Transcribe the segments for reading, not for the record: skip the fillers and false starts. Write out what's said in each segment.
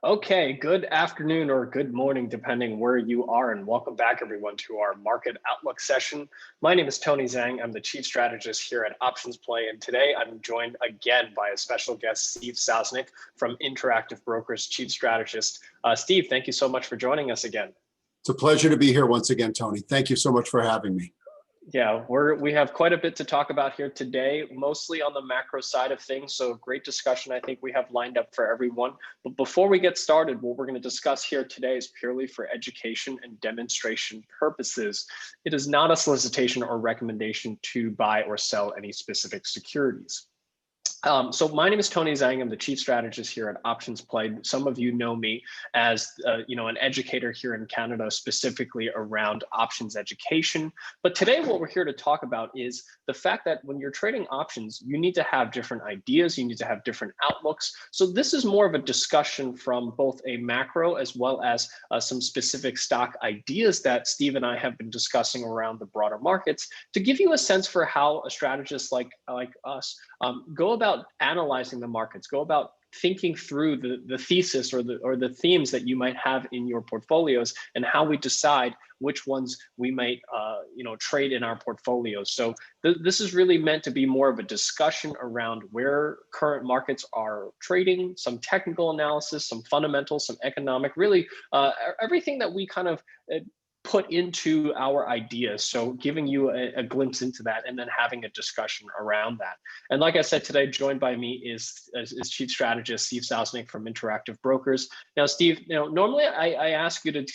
Okay, good afternoon or good morning, depending where you are, and welcome back, everyone, to our market outlook session. My name is Tony Zhang. I'm the chief strategist here at Options Play, and today I'm joined again by a special guest, Steve Sosnick from Interactive Brokers, chief strategist. Steve, thank you so much for joining us again. It's a pleasure to be here once again, Tony. Thank you so much for having me. Yeah, we have quite a bit to talk about here today, mostly on the macro side of things. So great discussion I think we have lined up for everyone. But before we get started, what we're going to discuss here today is purely for education and demonstration purposes. It is not a solicitation or recommendation to buy or sell any specific securities. So my name is Tony Zhang. I'm the chief strategist here at Options Play. Some of you know me as an educator here in Canada, specifically around options education. But today what we're here to talk about is the fact that when you're trading options, you need to have different ideas, you need to have different outlooks. So this is more of a discussion from both a macro as well as some specific stock ideas that Steve and I have been discussing around the broader markets to give you a sense for how a strategist like us go about analyzing the markets, go about thinking through the thesis or the themes that you might have in your portfolios and how we decide which ones we might trade in our portfolios. So this is really meant to be more of a discussion around where current markets are trading, some technical analysis, some fundamentals, some economic, really everything that we kind of put into our ideas. So giving you a glimpse into that and then having a discussion around that. And like I said, today joined by me is chief strategist Steve Sosnick from Interactive Brokers. Now, Steve, normally I ask you to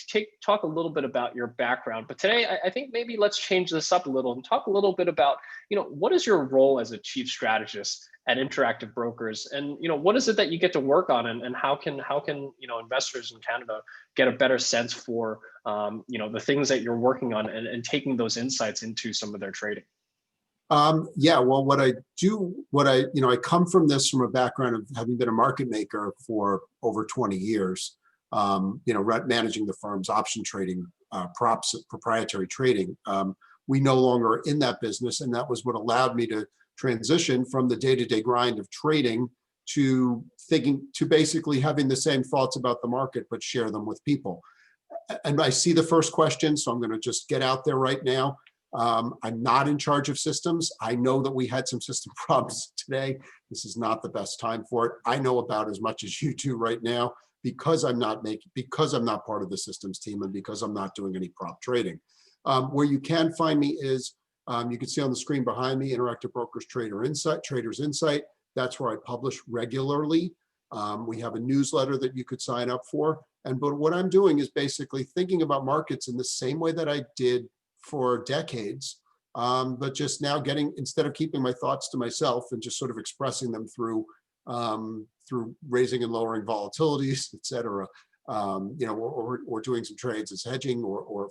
talk a little bit about your background, but today I think maybe let's change this up a little and talk a little bit about, what is your role as a chief strategist at Interactive Brokers, and what is it that you get to work on, and how can investors in Canada get a better sense for the things that you're working on and taking those insights into some of their trading? Yeah, well, I come from a background of having been a market maker for over 20 years, managing the firm's option trading, props, proprietary trading. We no longer are in that business, and that was what allowed me to transition from the day-to-day grind of trading to basically having the same thoughts about the market, but share them with people. And I see the first question, so I'm going to just get out there right now. I'm not in charge of systems. I know that we had some system problems today. This is not the best time for it. I know about as much as you do right now because I'm not part of the systems team and because I'm not doing any prop trading. Where you can find me is, you can see on the screen behind me, Interactive Brokers Traders Insight. That's where I publish regularly. We have a newsletter that you could sign up for. But what I'm doing is basically thinking about markets in the same way that I did for decades, but just now instead of keeping my thoughts to myself and just sort of expressing them through raising and lowering volatilities, et cetera, or doing some trades as hedging or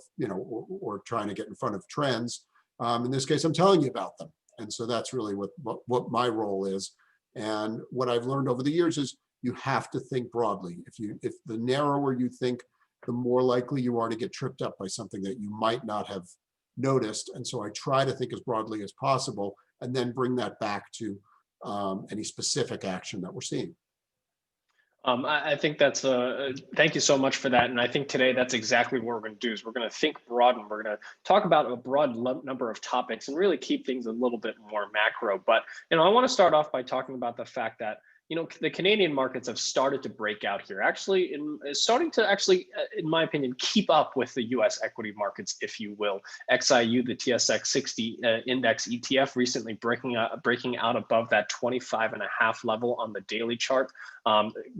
trying to get in front of trends. In this case, I'm telling you about them. And so that's really what my role is. And what I've learned over the years is you have to think broadly. If the narrower you think, the more likely you are to get tripped up by something that you might not have noticed. And so I try to think as broadly as possible and then bring that back to any specific action that we're seeing. I think that's thank you so much for that. And I think today that's exactly what we're going to do is we're going to think broad, and we're going to talk about a broad number of topics and really keep things a little bit more macro. But, I want to start off by talking about the fact that, the Canadian markets have started to break out here, starting to in my opinion, keep up with the US equity markets, if you will. XIU, the TSX 60 index ETF, recently breaking out above that 25.5 level on the daily chart,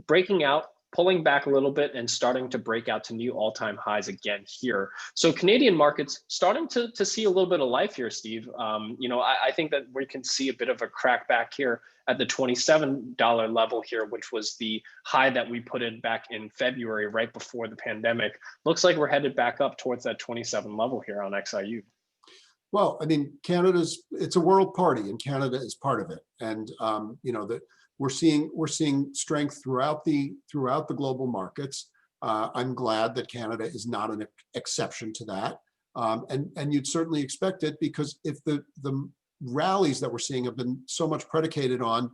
breaking out, pulling back a little bit and starting to break out to new all-time highs again here. So Canadian markets starting to see a little bit of life here, Steve. I think that we can see a bit of a crack back here at the $27 level here, which was the high that we put in back in February, right before the pandemic. Looks like we're headed back up towards that 27 level here on XIU. Well, I mean, it's a world party, and Canada is part of it. And we're seeing strength throughout the global markets. I'm glad that Canada is not an exception to that. And you'd certainly expect it, because if the rallies that we're seeing have been so much predicated on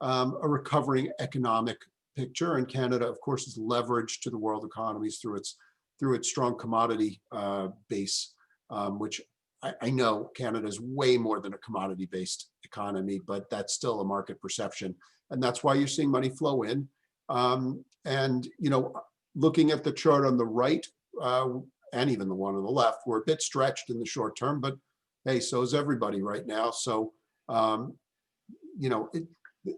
a recovering economic picture, and Canada, of course, is leveraged to the world economies through its strong commodity base, which I know Canada is way more than a commodity-based economy, but that's still a market perception, and that's why you're seeing money flow in. And looking at the chart on the right, and even the one on the left, we're a bit stretched in the short term, but hey, so is everybody right now. So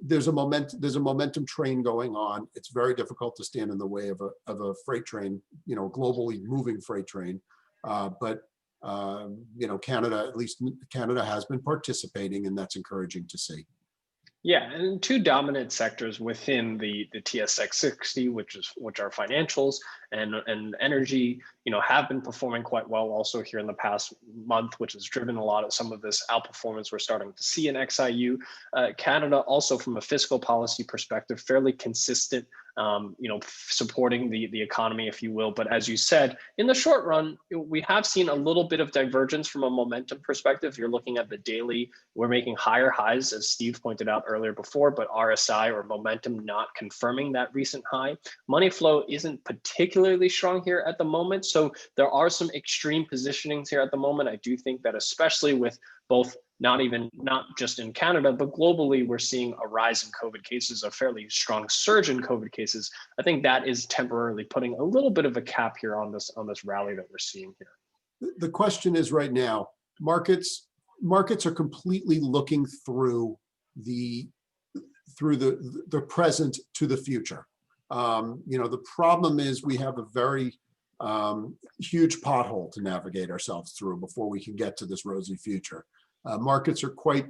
there's a momentum train going on. It's very difficult to stand in the way of a freight train, globally moving freight train. But Canada, at least Canada, has been participating, and that's encouraging to see. Yeah, and two dominant sectors within the TSX 60, which are financials and energy, have been performing quite well also here in the past month, which has driven a lot of some of this outperformance we're starting to see in XIU. Canada also, from a fiscal policy perspective, fairly consistent, supporting the economy, if you will. But as you said, in the short run, we have seen a little bit of divergence from a momentum perspective. You're looking at the daily, we're making higher highs, as Steve pointed out earlier before, but RSI, or momentum, not confirming that recent high. Money flow isn't particularly strong here at the moment. So there are some extreme positionings here at the moment. I do think that, especially with both not just in Canada, but globally, we're seeing a rise in COVID cases, a fairly strong surge in COVID cases. I think that is temporarily putting a little bit of a cap here on this rally that we're seeing here. The question is, right now, markets are completely looking through the present to the future. The problem is we have a very huge pothole to navigate ourselves through before we can get to this rosy future. Markets are quite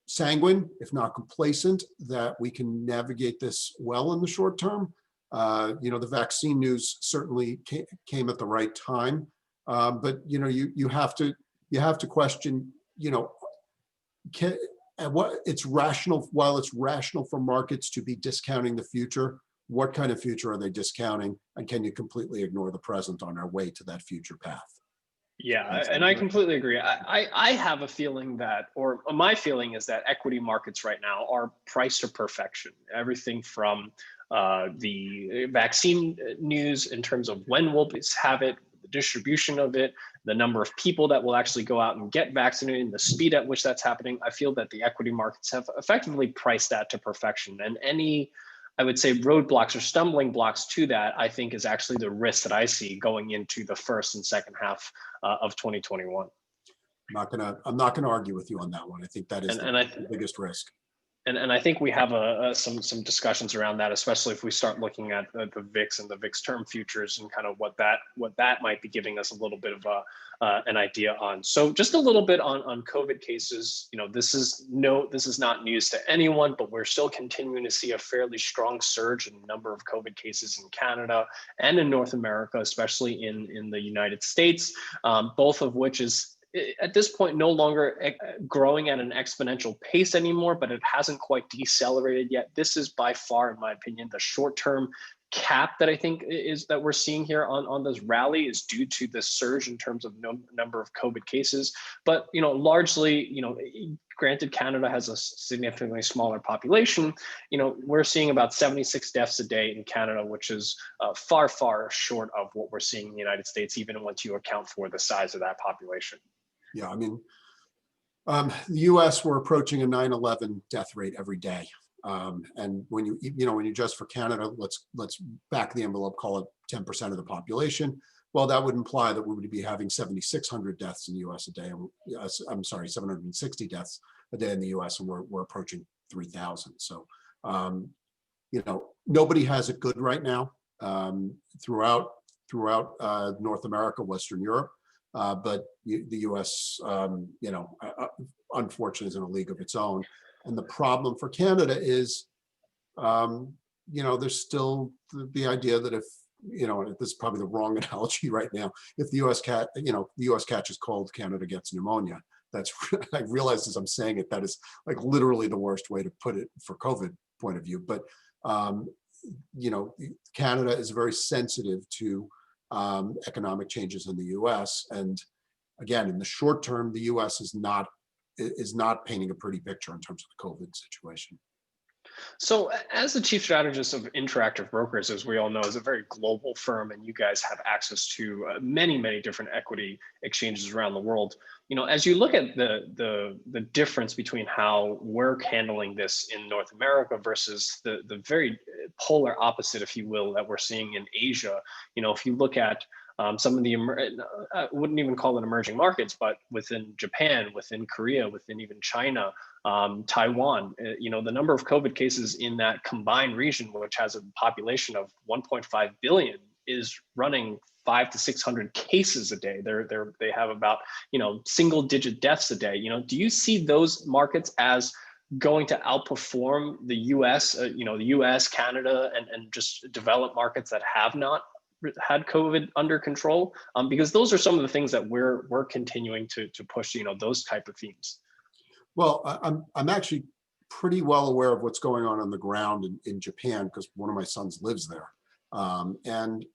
sanguine, if not complacent, that we can navigate this well in the short term. The vaccine news certainly came at the right time, but you have to question, what it's rational. While it's rational for markets to be discounting the future, what kind of future are they discounting, and can you completely ignore the present on our way to that future path? Yeah, and I completely agree. I have a feeling that, or my feeling is that equity markets right now are priced to perfection. Everything from the vaccine news in terms of when we'll have it, the distribution of it, the number of people that will actually go out and get vaccinated, and the speed at which that's happening. I feel that the equity markets have effectively priced that to perfection. And any, I would say, roadblocks or stumbling blocks to that, I think, is actually the risk that I see going into the first and second half of 2021. I'm not gonna argue with you on that one. I think that is the biggest risk. And I think we have some discussions around that, especially if we start looking at the VIX and the VIX term futures, and kind of what that might be giving us a little bit of an idea on. So just a little bit on COVID cases. This is not news to anyone, but we're still continuing to see a fairly strong surge in the number of COVID cases in Canada and in North America, especially in the United States, both of which is, at this point, no longer growing at an exponential pace anymore, but it hasn't quite decelerated yet. This is by far, in my opinion, the short-term cap that I think is that we're seeing here on this rally is due to the surge in terms of number of COVID cases. But largely, granted, Canada has a significantly smaller population. We're seeing about 76 deaths a day in Canada, which is far, far short of what we're seeing in the United States, even once you account for the size of that population. Yeah, I mean, the U.S., we're approaching a 9/11 death rate every day, and when you adjust for Canada, let's back the envelope, call it 10% of the population. Well, that would imply that we would be having 7,600 deaths in the U.S. a day. I'm sorry, 760 deaths a day in the U.S., and we're approaching 3,000. So, nobody has it good right now throughout North America, Western Europe. But the U.S., unfortunately, is in a league of its own. And the problem for Canada is, there's still the idea that if, this is probably the wrong analogy right now, if the U.S. catches cold, Canada gets pneumonia. That's, I realize as I'm saying it, that is like literally the worst way to put it for COVID point of view. But, Canada is very sensitive to economic changes in the U.S. And again, in the short term, the U.S. is not painting a pretty picture in terms of the COVID situation. So, as the chief strategist of Interactive Brokers, as we all know, is a very global firm, and you guys have access to many, many different equity exchanges around the world. As you look at the difference between how we're handling this in North America versus the very polar opposite, if you will, that we're seeing in Asia. If you look at some of the I wouldn't even call it emerging markets, but within Japan, within Korea, within even China, Taiwan, the number of COVID cases in that combined region, which has a population of 1.5 billion, is running 500 to 600 cases a day. They have about single digit deaths a day. Do you see those markets as going to outperform the U.S. The U.S., Canada, and just developed markets that have not had COVID under control? Because those are some of the things that we're continuing to push. Those type of themes. Well, I'm actually pretty well aware of what's going on the ground in Japan because one of my sons lives there. And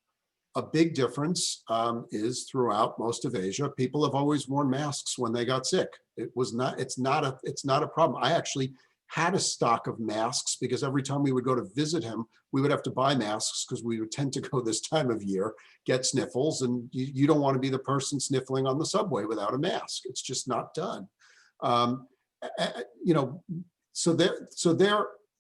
a big difference is throughout most of Asia, people have always worn masks when they got sick. It's not a problem. I actually had a stock of masks because every time we would go to visit him, we would have to buy masks because we would tend to go this time of year, get sniffles, and you don't want to be the person sniffling on the subway without a mask. It's just not done. So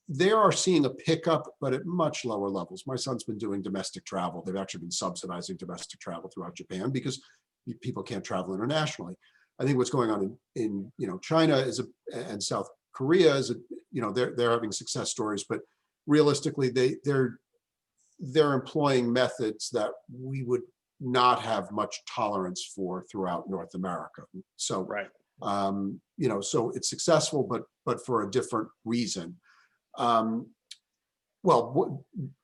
they are seeing a pickup, but at much lower levels. My son's been doing domestic travel. They've actually been subsidizing domestic travel throughout Japan because people can't travel internationally. I think what's going on in China and South Korea is they're having success stories, but realistically they're employing methods that we would not have much tolerance for throughout North America. So right. So it's successful, but for a different reason.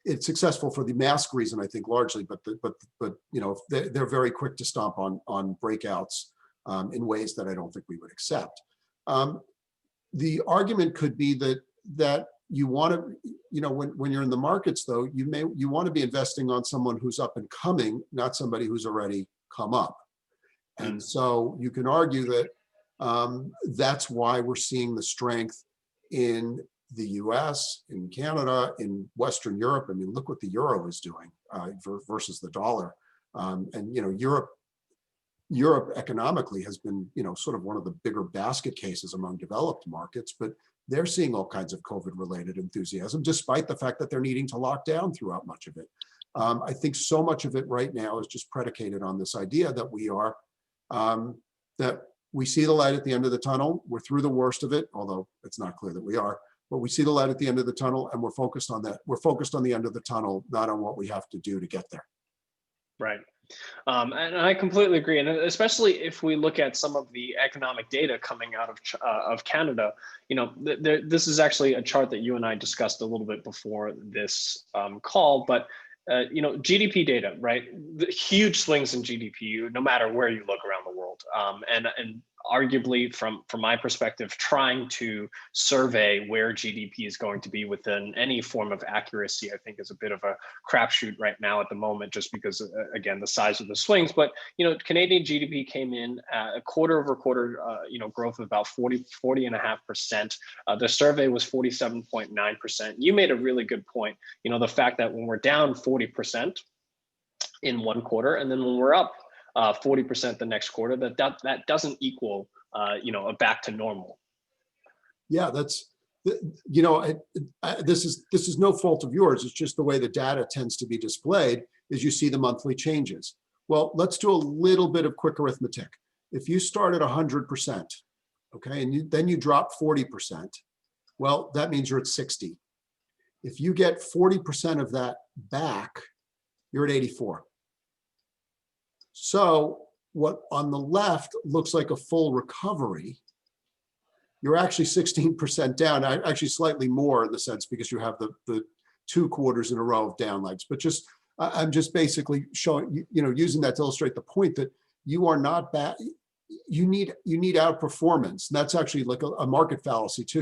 It's successful for the mask reason, I think, largely, but they're very quick to stomp on breakouts in ways that I don't think we would accept. The argument could be that you want to, when you're in the markets, though, you want to be investing on someone who's up and coming, not somebody who's already come up. And so you can argue that that's why we're seeing the strength in the US, in Canada, in Western Europe. I mean, look what the euro is doing versus the dollar. And Europe economically has been, sort of one of the bigger basket cases among developed markets, but they're seeing all kinds of COVID-related enthusiasm, despite the fact that they're needing to lock down throughout much of it. I think so much of it right now is just predicated on this idea that that we see the light at the end of the tunnel. We're through the worst of it, although it's not clear that we are, but we see the light at the end of the tunnel and we're focused on that. We're focused on the end of the tunnel, not on what we have to do to get there. Right. And I completely agree. And especially if we look at some of the economic data coming out of Canada, this is actually a chart that you and I discussed a little bit before this call, but GDP data, right? The huge swings in GDP, no matter where you look around the world. And arguably, from my perspective, trying to survey where GDP is going to be within any form of accuracy, I think, is a bit of a crapshoot right now at the moment, just because, again, the size of the swings. But Canadian GDP came in at a quarter over quarter, growth of about 40.5%. The survey was 47.9%. You made a really good point. The fact that when we're down 40% in one quarter, and then when we're up 40% the next quarter, that doesn't equal a back to normal. Yeah, this is no fault of yours. It's just the way the data tends to be displayed is you see the monthly changes. Well, let's do a little bit of quick arithmetic. If you start at 100%, okay, and then you drop 40%, well, that means you're at 60. If you get 40% of that back, you're at 84. So what on the left looks like a full recovery, you're actually 16% down, actually slightly more in the sense because you have the 2 quarters in a row of down legs. But I'm just basically showing, using that to illustrate the point that you are not bad. You need outperformance. And that's actually like a market fallacy too.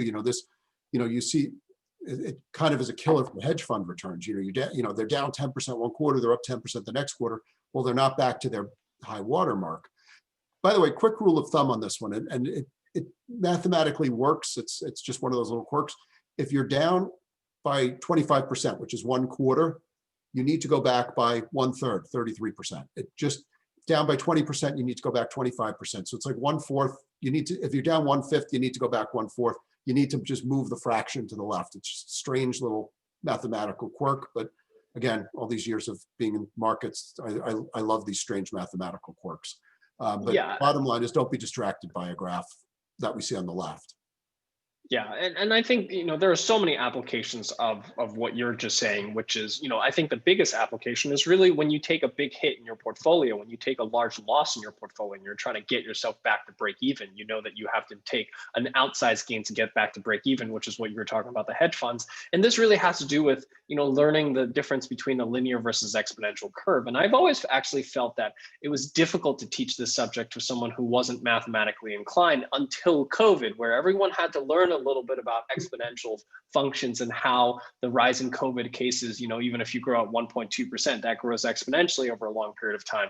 You see it kind of is a killer for hedge fund returns. They're down 10% one quarter, they're up 10% the next quarter. Well, they're not back to their high water mark. By the way, quick rule of thumb on this one, and it mathematically works. It's just one of those little quirks. If you're down by 25%, which is 1/4, you need to go back by 1/3, 33%. It just down by 20%, you need to go back 25%. So it's like 1/4. You need to, if you're down 1/5, you need to go back 1/4. You need to just move the fraction to the left. It's just a strange little mathematical quirk, but again, all these years of being in markets, I love these strange mathematical quirks. But Yeah. bottom line is, don't be distracted by a graph that we see on the left. Yeah, and I think, there are so many applications of what you're just saying, which is, I think the biggest application is really when you take a big hit in your portfolio, when you take a large loss in your portfolio and you're trying to get yourself back to break even, you know that you have to take an outsized gain to get back to break even, which is what you were talking about, the hedge funds. And this really has to do with, learning the difference between a linear versus exponential curve. And I've always actually felt that it was difficult to teach this subject to someone who wasn't mathematically inclined until COVID, where everyone had to learn a little bit about exponential functions and how the rise in COVID cases, even if you grow at 1.2%, that grows exponentially over a long period of time.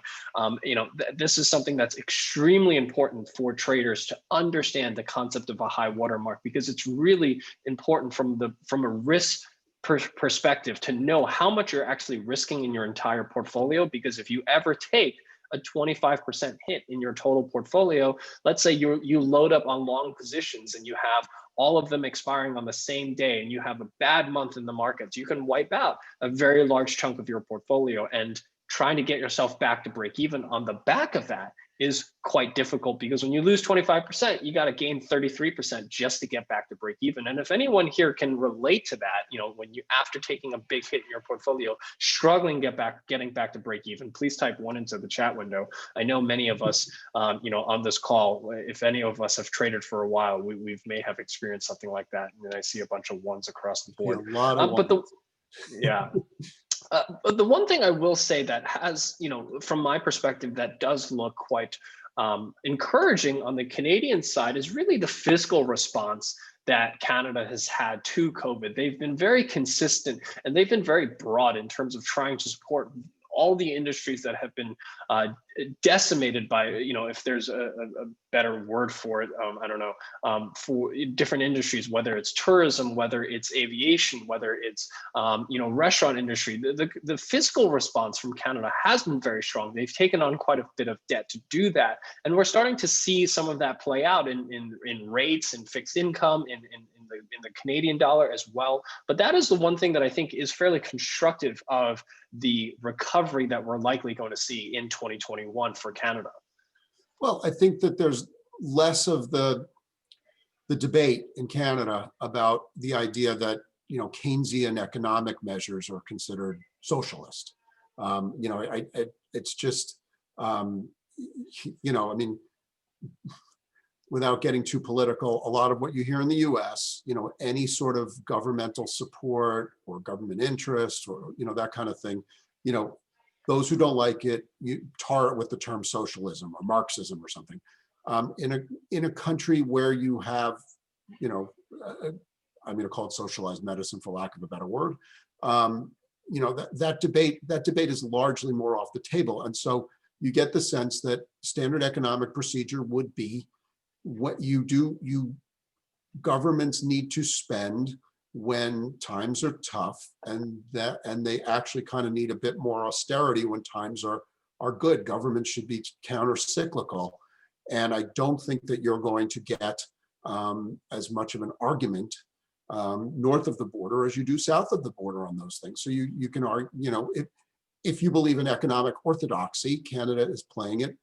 This is something that's extremely important for traders to understand the concept of a high watermark, because it's really important from a risk perspective to know how much you're actually risking in your entire portfolio. Because if you ever take a 25% hit in your total portfolio, let's say you load up on long positions and you have all of them expiring on the same day and you have a bad month in the markets, you can wipe out a very large chunk of your portfolio. And trying to get yourself back to break even on the back of that is quite difficult, because when you lose 25%, you got to gain 33% just to get back to break even. And if anyone here can relate to that, when you, after taking a big hit in your portfolio, struggling getting back to break even, please type 1 into the chat window. I know many of us, on this call, if any of us have traded for a while, we may have experienced something like that. And I see a bunch of ones across the board. Yeah, a lot of ones. But the one thing I will say that has, from my perspective, that does look quite encouraging on the Canadian side is really the fiscal response that Canada has had to COVID. They've been very consistent and they've been very broad in terms of trying to support all the industries that have been decimated by, if there's a better word for it, I don't know, for different industries, whether it's tourism, whether it's aviation, whether it's, restaurant industry. The fiscal response from Canada has been very strong. They've taken on quite a bit of debt to do that. And we're starting to see some of that play out in rates and fixed income, in the Canadian dollar as well. But that is the one thing that I think is fairly constructive of the recovery that we're likely going to see in 2021 for Canada. Well, I think that there's less of the debate in Canada about the idea that, Keynesian economic measures are considered socialist. It's just, I mean, without getting too political, a lot of what you hear in the US, any sort of governmental support or government interest or, that kind of thing, those who don't like it, you tar it with the term socialism or Marxism or something. In a country where you have, I'm going to call it socialized medicine for lack of a better word, that debate is largely more off the table. And so you get the sense that standard economic procedure would be what governments need to spend when times are tough, and they actually kind of need a bit more austerity when times are good. Government should be counter-cyclical. And I don't think that you're going to get as much of an argument north of the border as you do south of the border on those things. So you can argue, if you believe in economic orthodoxy, Canada is playing it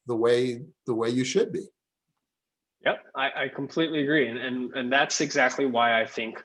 the way you should be. Yep, I completely agree. And that's exactly why I think,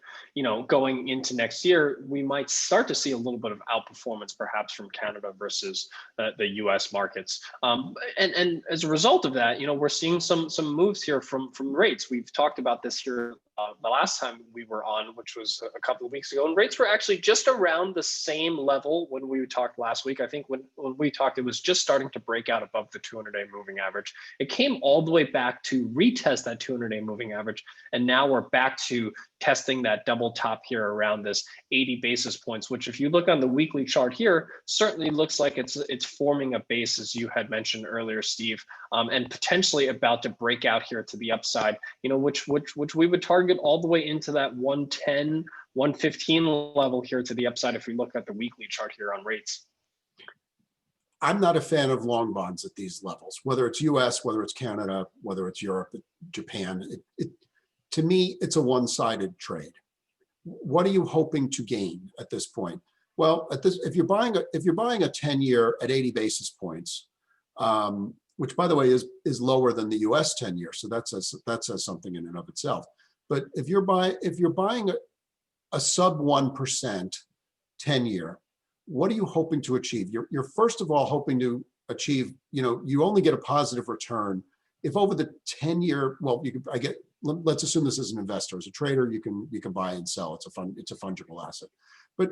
going into next year, we might start to see a little bit of outperformance perhaps from Canada versus the US markets. And as a result of that, we're seeing some moves here from rates. We've talked about this here the last time we were on, which was a couple of weeks ago, and rates were actually just around the same level when we talked last week. I think when we talked, it was just starting to break out above the 200-day moving average. It came all the way back to retest that 200-day moving average, and now we're back to testing that double top here around this 80 basis points, which if you look on the weekly chart here, certainly looks like it's forming a base, as you had mentioned earlier, Steve, and potentially about to break out here to the upside, which we would target all the way into that 110 115 level here to the upside if we look at the weekly chart here on rates. I'm not a fan of long bonds at these levels, whether it's US, whether it's Canada, whether it's Europe, Japan. To me, it's a one-sided trade. What are you hoping to gain at this point? Well, if you're buying a 10-year at 80 basis points, which by the way is lower than the US 10-year, so that says something in and of itself. But if you're buying a sub 1% 10-year, what are you hoping to achieve? You're first of all hoping to achieve, you only get a positive return if over the 10-year, well, let's assume this is an investor. As a trader, you can buy and sell. It's a fungible asset. But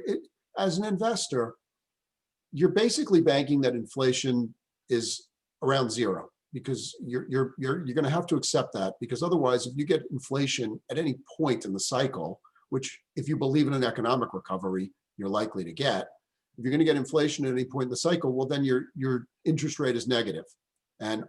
as an investor, you're basically banking that inflation is around zero, because you're going to have to accept that, because otherwise, if you get inflation at any point in the cycle, which if you believe in an economic recovery, you're likely to get, if you're going to get inflation at any point in the cycle, well, then your interest rate is negative. And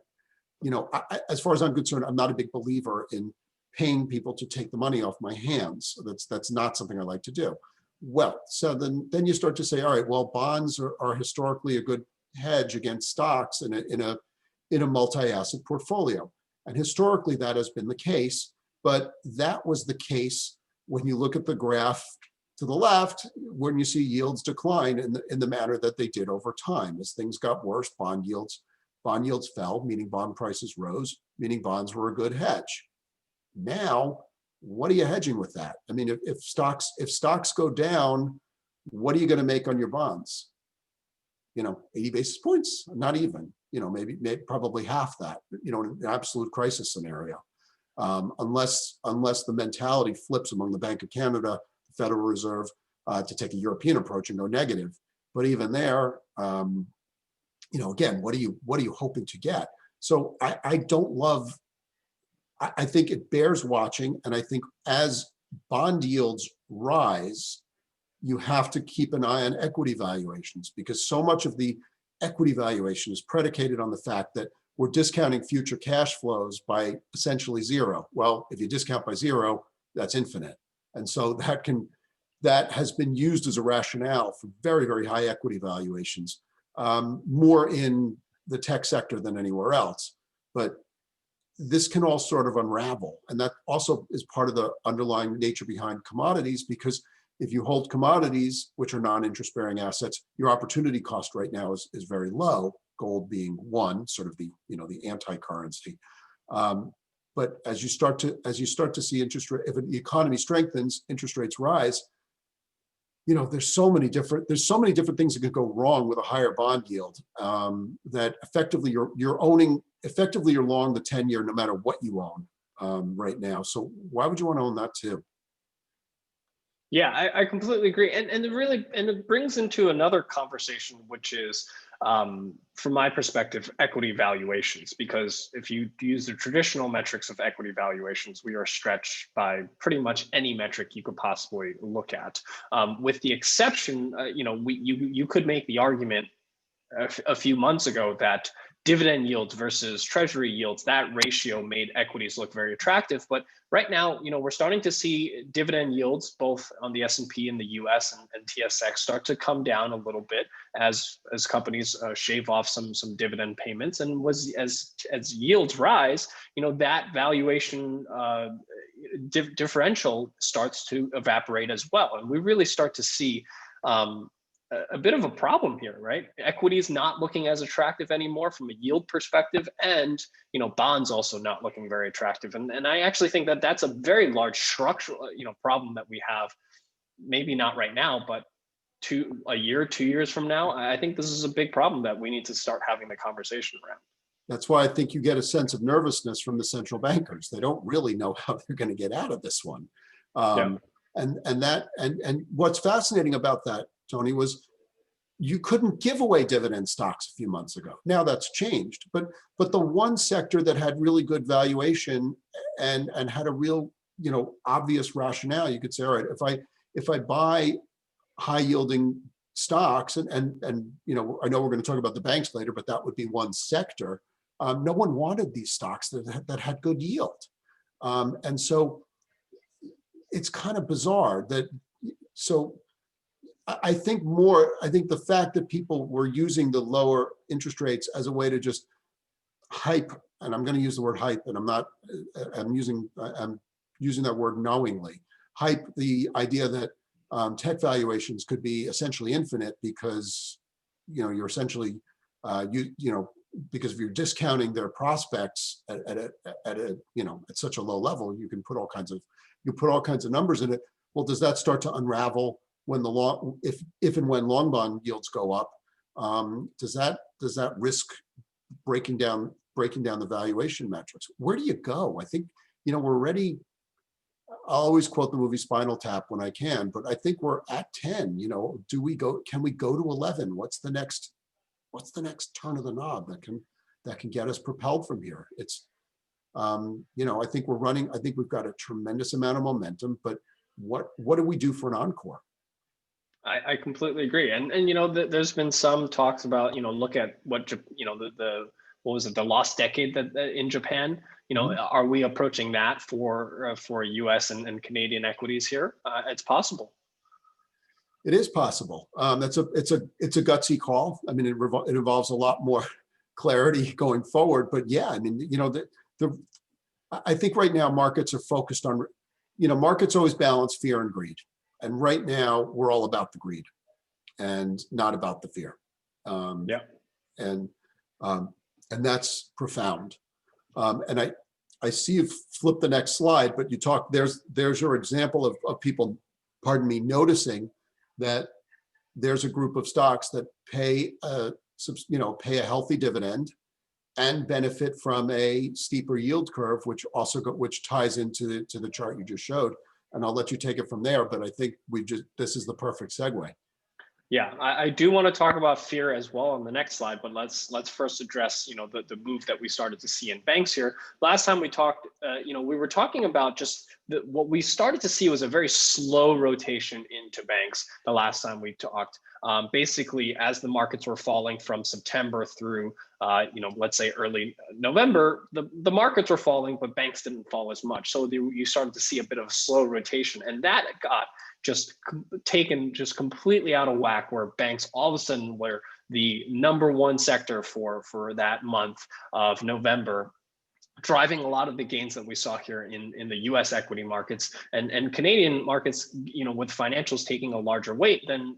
as far as I'm concerned, I'm not a big believer in paying people to take the money off my hands. That's not something I like to do. Well, so then you start to say, all right, well, bonds are historically a good hedge against stocks in a multi-asset portfolio. And historically that has been the case, but that was the case when you look at the graph to the left, when you see yields decline in the manner that they did over time. As things got worse, bond yields fell, meaning bond prices rose, meaning bonds were a good hedge. Now, what are you hedging with that? I mean, if stocks go down, what are you going to make on your bonds? 80 basis points, not even, maybe probably half that, in an absolute crisis scenario. Unless the mentality flips among the Bank of Canada, the Federal Reserve, to take a European approach and go negative. But even there, again, what are you hoping to get? So I think it bears watching. And I think as bond yields rise, you have to keep an eye on equity valuations, because so much of the equity valuation is predicated on the fact that we're discounting future cash flows by essentially zero. Well, if you discount by zero, that's infinite. And so that has been used as a rationale for very, very high equity valuations, more in the tech sector than anywhere else. But this can all sort of unravel. And that also is part of the underlying nature behind commodities, because if you hold commodities, which are non-interest bearing assets, your opportunity cost right now is very low, gold being one, sort of the anti-currency. But as you start to see interest rate, if the economy strengthens, interest rates rise, there's so many different things that could go wrong with a higher bond yield, that effectively you're long the 10-year no matter what you own right now. So why would you want to own that too? Yeah, I completely agree. And it brings into another conversation, which is, from my perspective, equity valuations. Because if you use the traditional metrics of equity valuations, we are stretched by pretty much any metric you could possibly look at. With the exception, you could make the argument a few months ago that dividend yields versus treasury yields, that ratio made equities look very attractive. But right now, we're starting to see dividend yields both on the S&P in the US and TSX start to come down a little bit as companies shave off some dividend payments. And as yields rise, that valuation differential starts to evaporate as well. And we really start to see a bit of a problem here, right? Equity is not looking as attractive anymore from a yield perspective, and bonds also not looking very attractive. And I actually think that that's a very large structural problem that we have. Maybe not right now, but 2 years from now, I think this is a big problem that we need to start having the conversation around. That's why I think you get a sense of nervousness from the central bankers. They don't really know how they're going to get out of this one. And what's fascinating about that, Tony, was you couldn't give away dividend stocks a few months ago. Now that's changed, but the one sector that had really good valuation and had a real obvious rationale, you could say, all right, if I buy high yielding stocks, and I know we're going to talk about the banks later, but that would be one sector. No one wanted these stocks that had good yield, and so it's kind of bizarre that So I think the fact that people were using the lower interest rates as a way to just hype, and I'm going to use the word hype, and I'm using that word knowingly, hype the idea that tech valuations could be essentially infinite because, you're essentially, because if you're discounting their prospects at such a low level, you put all kinds of numbers in it. Well, does that start to unravel when if and when long bond yields go up? Does that risk breaking down the valuation metrics? Where do you go? I think, we're already, I always quote the movie Spinal Tap when I can, but I think we're at 10. Can we go to 11? What's the next turn of the knob that can get us propelled from here? It's, I think we've got a tremendous amount of momentum, but what do we do for an encore? I completely agree. And there's been some talks about, look at what, what was it, the lost decade that in Japan, are we approaching that for US and Canadian equities here? It's possible. It is possible. It's a gutsy call. I mean, it involves a lot more clarity going forward, but yeah, I mean, I think right now markets are focused on, markets always balance fear and greed. And right now we're all about the greed and not about the fear. Yeah. And that's profound. And I see you've flipped the next slide, but there's your example of people, pardon me, noticing that there's a group of stocks that pay a healthy dividend and benefit from a steeper yield curve, which ties into the chart you just showed. And I'll let you take it from there, but I think this is the perfect segue. Yeah, I do want to talk about fear as well on the next slide, but let's first address the move that we started to see in banks here. Last time we talked, we were talking about just what we started to see was a very slow rotation into banks. The last time we talked, basically as the markets were falling from September through let's say early November, the markets were falling, but banks didn't fall as much. So you started to see a bit of a slow rotation, and that got just taken completely out of whack, where banks all of a sudden were the number one sector for that month of November, driving a lot of the gains that we saw here in the US equity markets and Canadian markets, with financials taking a larger weight than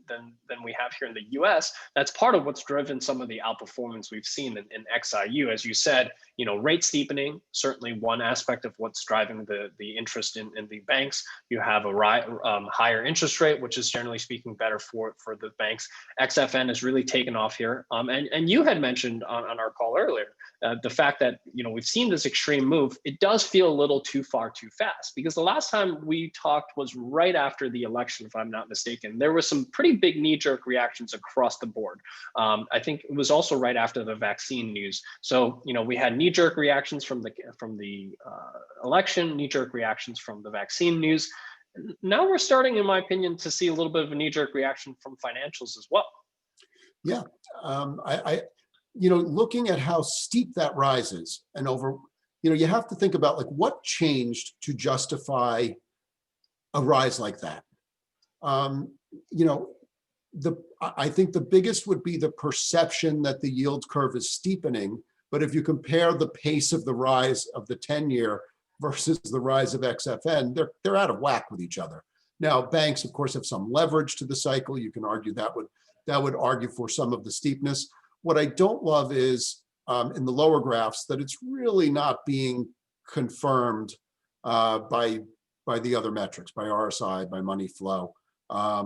we have here in the US. That's part of what's driven some of the outperformance we've seen in XIU. As you said, rate steepening, certainly one aspect of what's driving the interest in the banks. You have a higher interest rate, which is generally speaking better for the banks. XFN has really taken off here. And you had mentioned on our call earlier, the fact that, we've seen this extreme move, it does feel a little too far too fast, because the last time we talked was right after the election, if I'm not mistaken. There were some pretty big knee-jerk reactions across the board. I think it was also right after the vaccine news. So, we had knee-jerk reactions from the election, knee-jerk reactions from the vaccine news. Now we're starting, in my opinion, to see a little bit of a knee-jerk reaction from financials as well. Yeah, looking at how steep that rise is, and over, you have to think about what changed to justify a rise like that. I think the biggest would be the perception that the yield curve is steepening. But if you compare the pace of the rise of the 10-year versus the rise of XFN, they're out of whack with each other. Now, banks, of course, have some leverage to the cycle. You can argue that would argue for some of the steepness. What I don't love is in the lower graphs that it's really not being confirmed by the other metrics, by RSI, by money flow,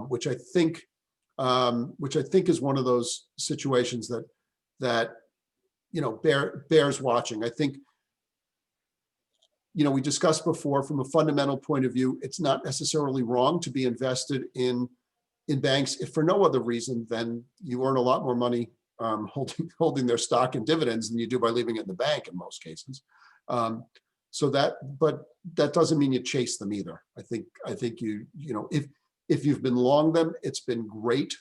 which I think is one of those situations that bears watching. I think we discussed before, from a fundamental point of view, it's not necessarily wrong to be invested in banks if for no other reason than you earn a lot more money holding their stock and dividends than you do by leaving it in the bank in most cases. But that doesn't mean you chase them either. I think if you've been long them, it's been great.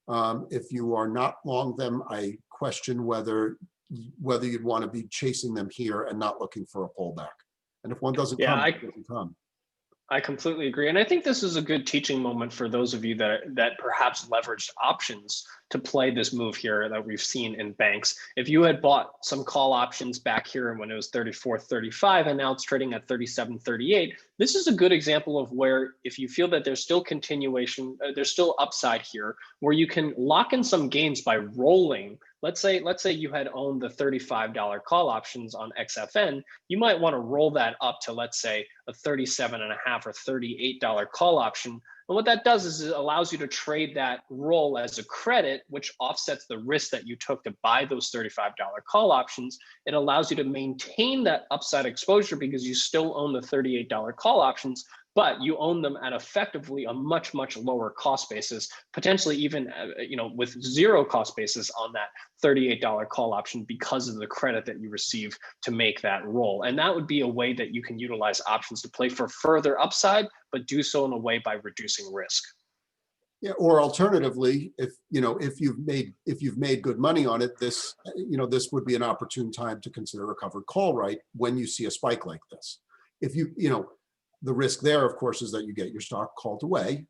If you are not long them, I question whether you'd want to be chasing them here and not looking for a pullback. And if one doesn't come, it doesn't come. I completely agree. And I think this is a good teaching moment for those of you that perhaps leveraged options to play this move here that we've seen in banks. If you had bought some call options back here when it was 34.35 and now it's trading at 37.38, this is a good example of where if you feel that there's still continuation, there's still upside here, where you can lock in some gains by rolling. Let's say you had owned the $35 call options on XFN, you might want to roll that up to, let's say, a 37.5 or $38 call option. And what that does is it allows you to trade that roll as a credit, which offsets the risk that you took to buy those $35 call options. It allows you to maintain that upside exposure because you still own the $38 call options, but you own them at effectively a much, much lower cost basis, potentially even with zero cost basis on that $38 call option because of the credit that you receive to make that roll. And that would be a way that you can utilize options to play for further upside, but do so in a way by reducing risk. Yeah, or alternatively, if you've made good money on it, this would be an opportune time to consider a covered call right when you see a spike like this. If the risk there, of course, is that you get your stock called away,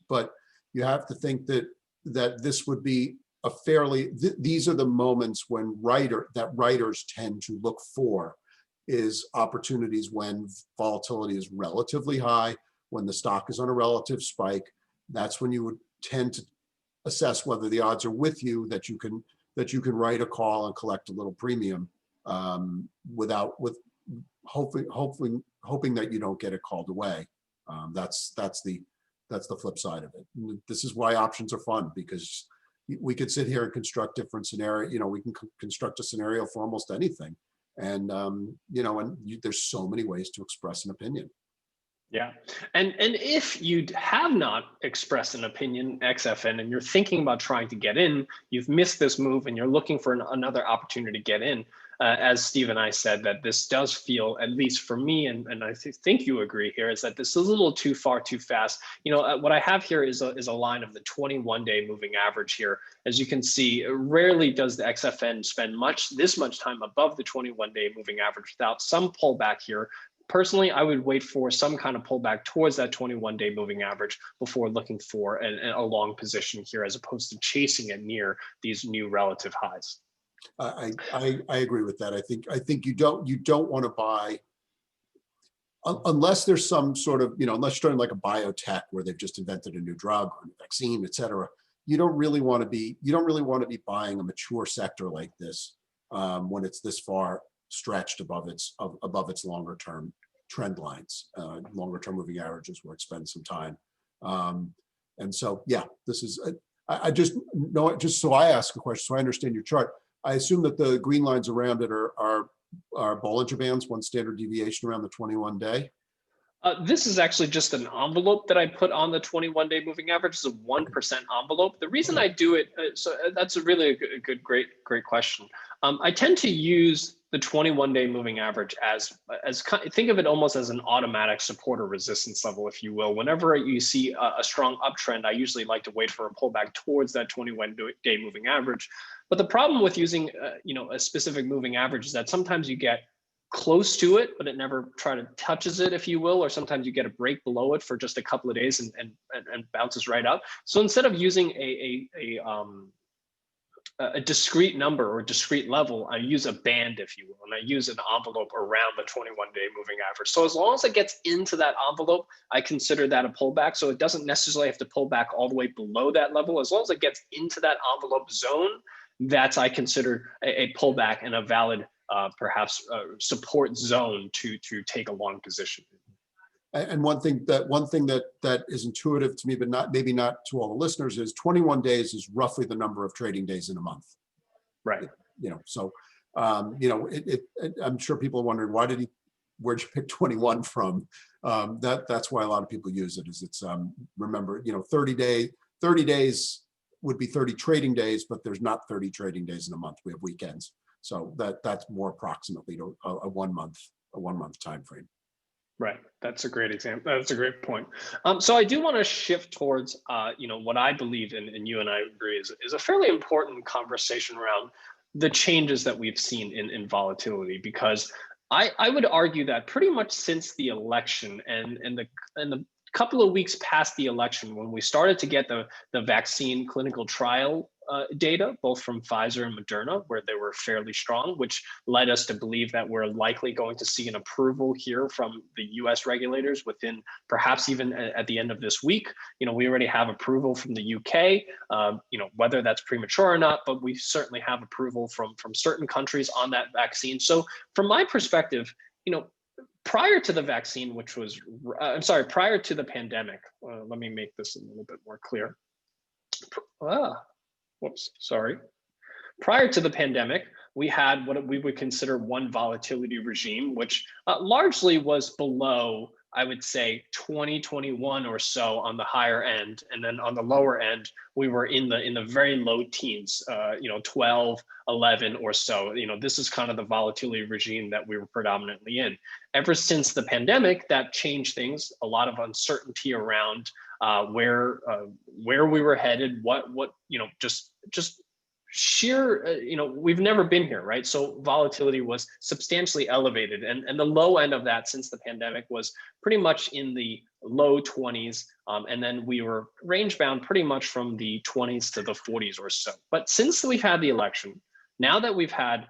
but you have to think that this would be a fairly. These are the moments when writers tend to look for is opportunities when volatility is relatively high, when the stock is on a relative spike. That's when you would tend to assess whether the odds are with you that you can write a call and collect a little premium with hoping that you don't get it called away. That's the flip side of it. This is why options are fun, because we could sit here and construct different scenario. We can construct a scenario for almost anything, and there's so many ways to express an opinion. Yeah. And if you have not expressed an opinion, XFN, and you're thinking about trying to get in, you've missed this move and you're looking for another opportunity to get in, as Steve and I said, that this does feel, at least for me, and I think you agree here, is that this is a little too far too fast. What I have here is a line of the 21-day moving average here. As you can see, rarely does the XFN spend this much time above the 21-day moving average without some pullback here. Personally, I would wait for some kind of pullback towards that 21-day moving average before looking for a long position here, as opposed to chasing it near these new relative highs. I agree with that. I think you don't want to buy unless there's some sort of, unless you're doing like a biotech where they've just invented a new drug or a vaccine, et cetera. You don't really want to be buying a mature sector like this when it's this far stretched above its longer term trend lines, longer term moving averages where it spends some time. And so, yeah, this is, I just know it, just so I ask a question, so I understand your chart. I assume that the green lines around it are Bollinger Bands, one standard deviation around the 21-day. This is actually just an envelope that I put on the 21-day moving average. It's a 1% envelope. The reason I do it, that's a really great question. I tend to use the 21-day moving average as think of it almost as an automatic support or resistance level, if you will. Whenever you see a strong uptrend, I usually like to wait for a pullback towards that 21-day moving average. But the problem with using a specific moving average is that sometimes you get close to it, but it never touches it, if you will, or sometimes you get a break below it for just a couple of days and bounces right up. So instead of using a discrete number or discrete level, I use a band, if you will, and I use an envelope around the 21-day moving average. So as long as it gets into that envelope, I consider that a pullback. So it doesn't necessarily have to pull back all the way below that level. As long as it gets into that envelope zone, that's I consider a pullback and a valid perhaps support zone to take a long position. And one thing that is intuitive to me, but maybe not to all the listeners, is 21 days is roughly the number of trading days in a month. Right. So I'm sure people are wondering where'd you pick 21 from? That's why a lot of people use it. Is it's remember 30 days would be 30 trading days, but there's not 30 trading days in a month. We have weekends. So that's more approximately to a 1 month time frame. Right. That's a great example. That's a great point. So I do want to shift towards what I believe in, and you and I agree is a fairly important conversation around the changes that we've seen in volatility, because I would argue that pretty much since the election and the couple of weeks past the election, when we started to get the vaccine clinical trial data, both from Pfizer and Moderna, where they were fairly strong, which led us to believe that we're likely going to see an approval here from the U.S. regulators within perhaps even at the end of this week. We already have approval from the UK. Whether that's premature or not, but we certainly have approval from certain countries on that vaccine. So from my perspective, prior to the vaccine, which was, prior to the pandemic, let me make this a little bit more clear. Whoops, sorry. Prior to the pandemic, we had what we would consider one volatility regime, which largely was below, I would say, 2021 or so on the higher end, and then on the lower end, we were in the very low teens, 12, 11 or so. This is kind of the volatility regime that we were predominantly in. Ever since the pandemic, that changed things. A lot of uncertainty around where we were headed, just sheer, we've never been here, right? So volatility was substantially elevated, and the low end of that since the pandemic was pretty much in the low 20s, and then we were range bound pretty much from the 20s to the 40s or so. But since we've had the election, now that we've had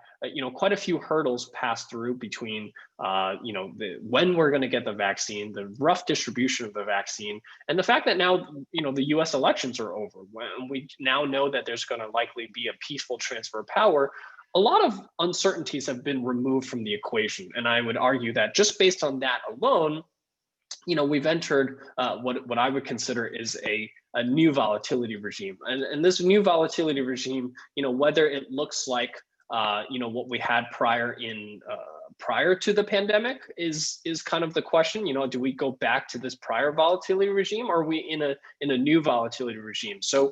quite a few hurdles passed through between when we're going to get the vaccine, the rough distribution of the vaccine, and the fact that now the U.S. elections are over, when we now know that there's going to likely be a peaceful transfer of power, a lot of uncertainties have been removed from the equation. And I would argue that just based on that alone, we've entered what I would consider is a new volatility regime. And this new volatility regime, whether it looks like what we had prior to the pandemic is kind of the question. Do we go back to this prior volatility regime, or are we in a new volatility regime? So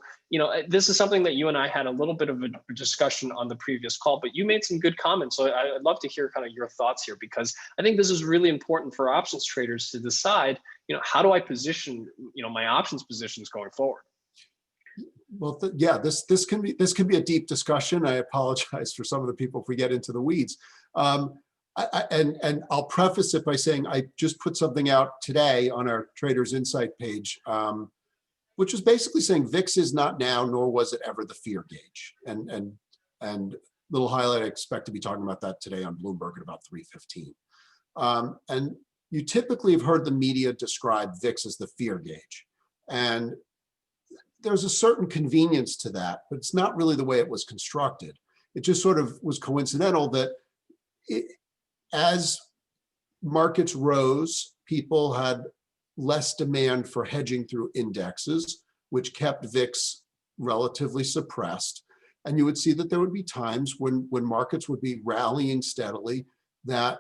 this is something that you and I had a little bit of a discussion on the previous call, but you made some good comments. So I'd love to hear kind of your thoughts here, because I think this is really important for options traders to decide, how do I position, my options positions going forward? Well, yeah, this can be a deep discussion. I apologize for some of the people if we get into the weeds. And I'll preface it by saying I just put something out today on our Traders Insight page, which is basically saying VIX is not now, nor was it ever, the fear gauge. And little highlight, I expect to be talking about that today on Bloomberg at about 3:15. And you typically have heard the media describe VIX as the fear gauge. And there's a certain convenience to that, but it's not really the way it was constructed. It just sort of was coincidental that as markets rose, people had less demand for hedging through indexes, which kept VIX relatively suppressed. And you would see that there would be times when markets would be rallying steadily that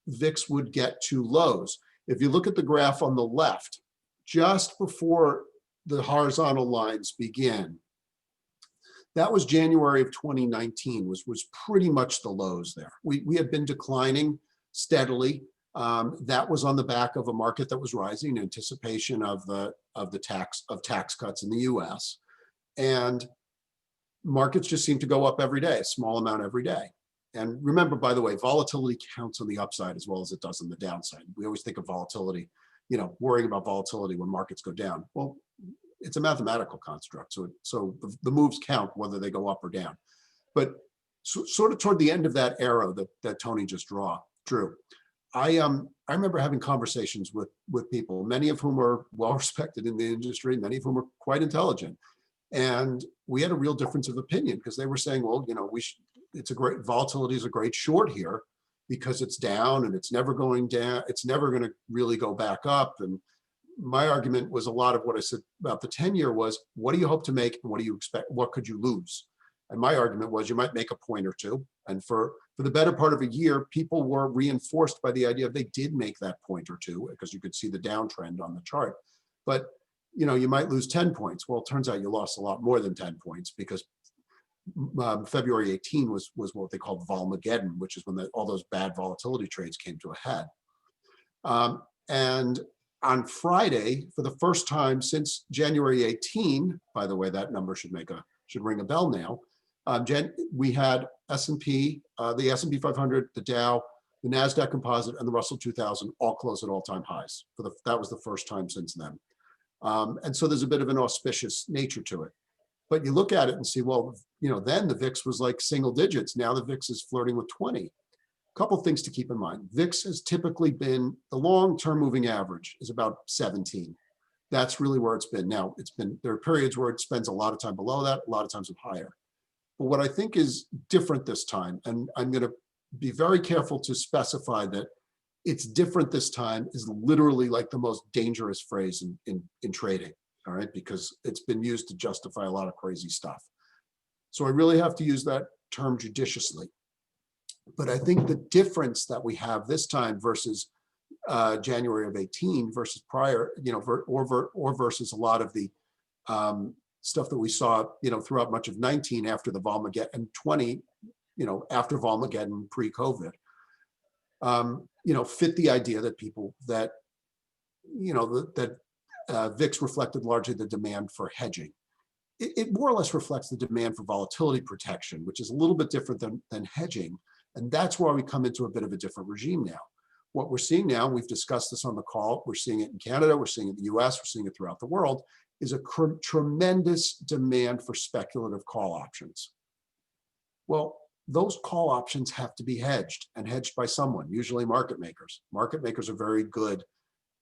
VIX would get to lows. If you look at the graph on the left, just before the horizontal lines begin, that was January of 2019, was pretty much the lows there. We had been declining steadily. That was on the back of a market that was rising in anticipation of tax cuts in the US. And markets just seem to go up every day, a small amount every day. And remember, by the way, volatility counts on the upside as well as it does on the downside. We always think of volatility, worrying about volatility when markets go down. Well, it's a mathematical construct. So the moves count whether they go up or down. But sort of toward the end of that arrow that Tony just drew, I remember having conversations with people, many of whom were well respected in the industry, many of whom were quite intelligent. And we had a real difference of opinion, because they were saying, well, volatility is a great short here because it's down and it's never going down. It's never going to really go back up. And my argument was a lot of what I said about the 10-year was, what do you hope to make and what do you expect? What could you lose? And my argument was you might make a point or two. And for the better part of a year, people were reinforced by the idea they did make that point or two, because you could see the downtrend on the chart. But you might lose 10 points. Well, it turns out you lost a lot more than 10 points, because February 18 was what they called Volmageddon, which is when all those bad volatility trades came to a head. And on Friday, for the first time since January 18, by the way, that number should ring a bell now. We had S&P, the S&P 500, the Dow, the NASDAQ Composite and the Russell 2000 all closed at all-time highs. That was the first time since then. And so there's a bit of an auspicious nature to it. But you look at it and see, well, then the VIX was like single digits. Now the VIX is flirting with 20. A couple things to keep in mind. VIX has typically been, the long-term moving average is about 17. That's really where it's been. Now, there are periods where it spends a lot of time below that, a lot of times it's higher. But what I think is different this time, and I'm going to be very careful to specify that it's different this time, is literally like the most dangerous phrase in trading, all right? Because it's been used to justify a lot of crazy stuff. So I really have to use that term judiciously. But I think the difference that we have this time versus January of 18 versus prior, or versus a lot of the stuff that we saw, throughout much of 19 after the Volmageddon, and 20, after Volmageddon pre-COVID, fit the idea that VIX reflected largely the demand for hedging. It more or less reflects the demand for volatility protection, which is a little bit different than hedging. And that's why we come into a bit of a different regime now. What we're seeing now, we've discussed this on the call, we're seeing it in Canada, we're seeing it in the US, we're seeing it throughout the world, is a tremendous demand for speculative call options. Well, those call options have to be hedged, and hedged by someone, usually market makers. Market makers are very good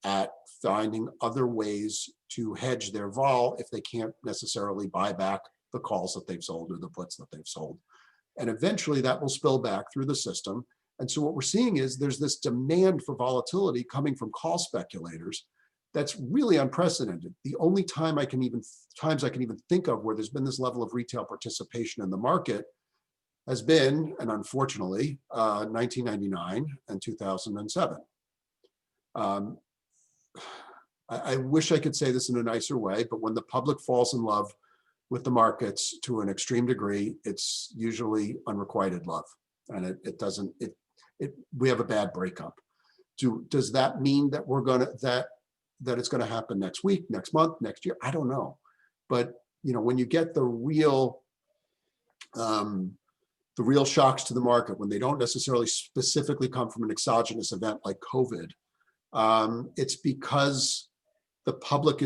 at finding other ways to hedge their vol if they can't necessarily buy back the calls that they've sold or the puts that they've sold. And eventually that will spill back through the system. And so what we're seeing is there's this demand for volatility coming from call speculators that's really unprecedented. The only times I can even think of where there's been this level of retail participation in the market has been, and unfortunately, 1999 and 2007. I wish I could say this in a nicer way, but when the public falls in love with the markets to an extreme degree, it's usually unrequited love, and we have a bad breakup. Does that mean that that it's going to happen next week, next month, next year? I don't know, but when you get the real shocks to the market, when they don't necessarily specifically come from an exogenous event like COVID, it's because the public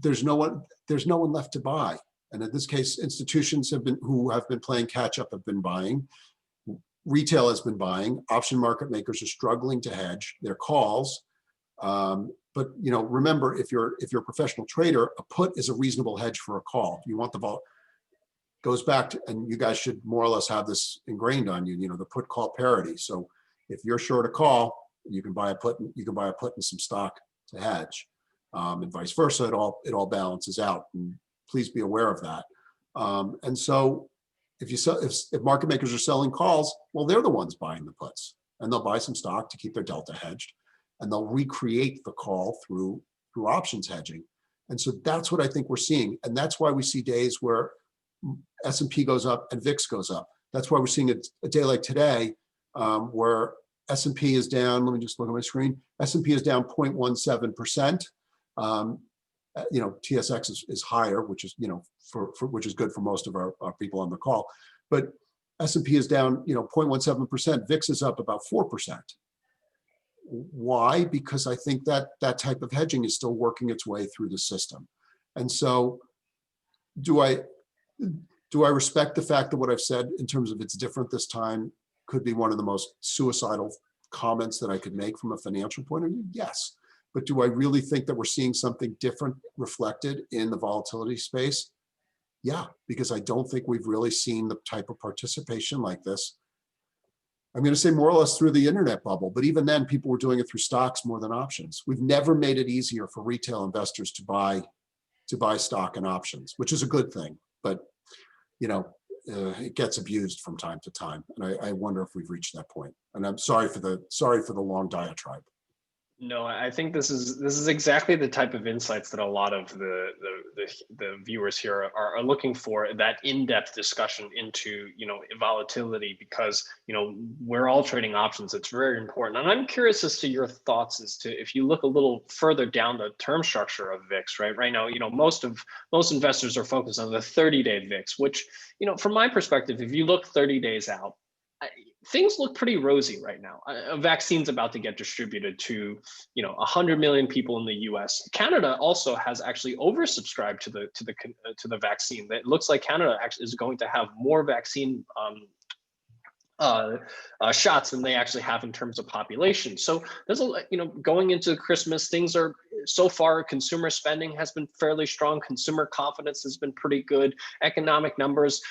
there's no one left to buy. And in this case, institutions who have been playing catch up have been buying. Retail has been buying. Option market makers are struggling to hedge their calls. But remember, if you're a professional trader, a put is a reasonable hedge for a call. You want the vol. Goes back to, and you guys should more or less have this ingrained on you. The put call parity. So if you're short a call, you can buy a put. You can buy a put and some stock to hedge, and vice versa. It all balances out. And please be aware of that. And so if market makers are selling calls, well, they're the ones buying the puts, and they'll buy some stock to keep their delta hedged, and they'll recreate the call through options hedging. And so that's what I think we're seeing, and that's why we see days where S&P goes up and VIX goes up. That's why we're seeing a day like today, where S&P is down. Let me just look at my screen. S&P is down 0.17%. TSX is higher, which is which is good for most of our people on the call. But S&P is down 0.17%. VIX is up about 4%. Why? Because I think that type of hedging is still working its way through the system. And so, do I respect the fact that what I've said in terms of it's different this time could be one of the most suicidal comments that I could make from a financial point of view? Yes. But do I really think that we're seeing something different reflected in the volatility space? Yeah, because I don't think we've really seen the type of participation like this. I'm going to say more or less through the internet bubble, but even then people were doing it through stocks more than options. We've never made it easier for retail investors to buy stock and options, which is a good thing. But it gets abused from time to time, and I wonder if we've reached that point. And I'm sorry for the long diatribe. No, I think this is exactly the type of insights that a lot of the viewers here are looking for, that in-depth discussion into volatility, because we're all trading options. It's very important, and I'm curious as to your thoughts as to, if you look a little further down the term structure of VIX, right now, most investors are focused on the 30-day VIX, which from my perspective, if you look 30 days out, things look pretty rosy right now. A vaccine's about to get distributed to, 100 million people in the U.S. Canada also has actually oversubscribed to the vaccine. It looks like Canada actually is going to have more vaccine uh, shots than they actually have in terms of population. So there's going into Christmas, things are so far, consumer spending has been fairly strong. Consumer confidence has been pretty good. Economic numbers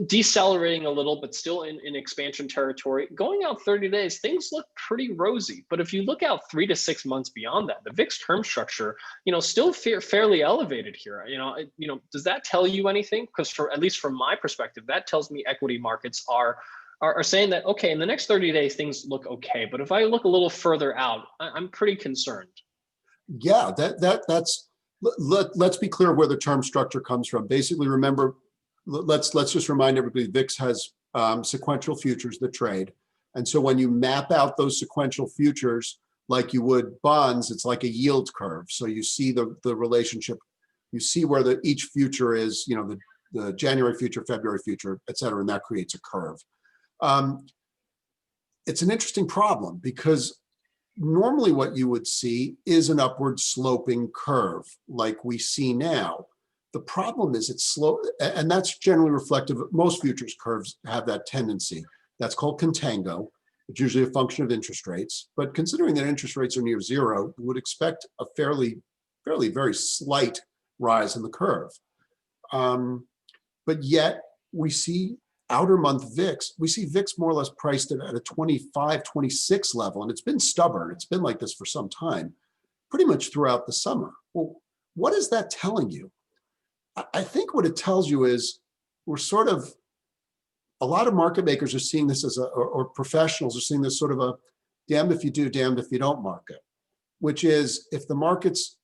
decelerating a little, but still in expansion territory. Going out 30 days, things look pretty rosy. But if you look out 3 to 6 months beyond that, the VIX term structure, still fairly elevated here. Does that tell you anything? Because at least from my perspective, that tells me equity markets are saying that, okay, in the next 30 days, things look okay. But if I look a little further out, I'm pretty concerned. Yeah, that's let's be clear where the term structure comes from. Basically, remember, let's just remind everybody, VIX has sequential futures that trade. And so when you map out those sequential futures like you would bonds, it's like a yield curve. So you see the relationship, you see where each future is, the January future, February future, et cetera, and that creates a curve. It's an interesting problem because normally what you would see is an upward sloping curve like we see now. The problem is it's slow, and that's generally reflective of most futures curves have that tendency. That's called contango. It's usually a function of interest rates, but considering that interest rates are near zero, you would expect a very slight rise in the curve. But yet we see outer month VIX, we see VIX more or less priced at a 25, 26 level, and it's been stubborn. It's been like this for some time, pretty much throughout the summer. Well, what is that telling you? I think what it tells you is a lot of market makers are seeing this or professionals are seeing this sort of a damned if you do, damned if you don't market, which is if the markets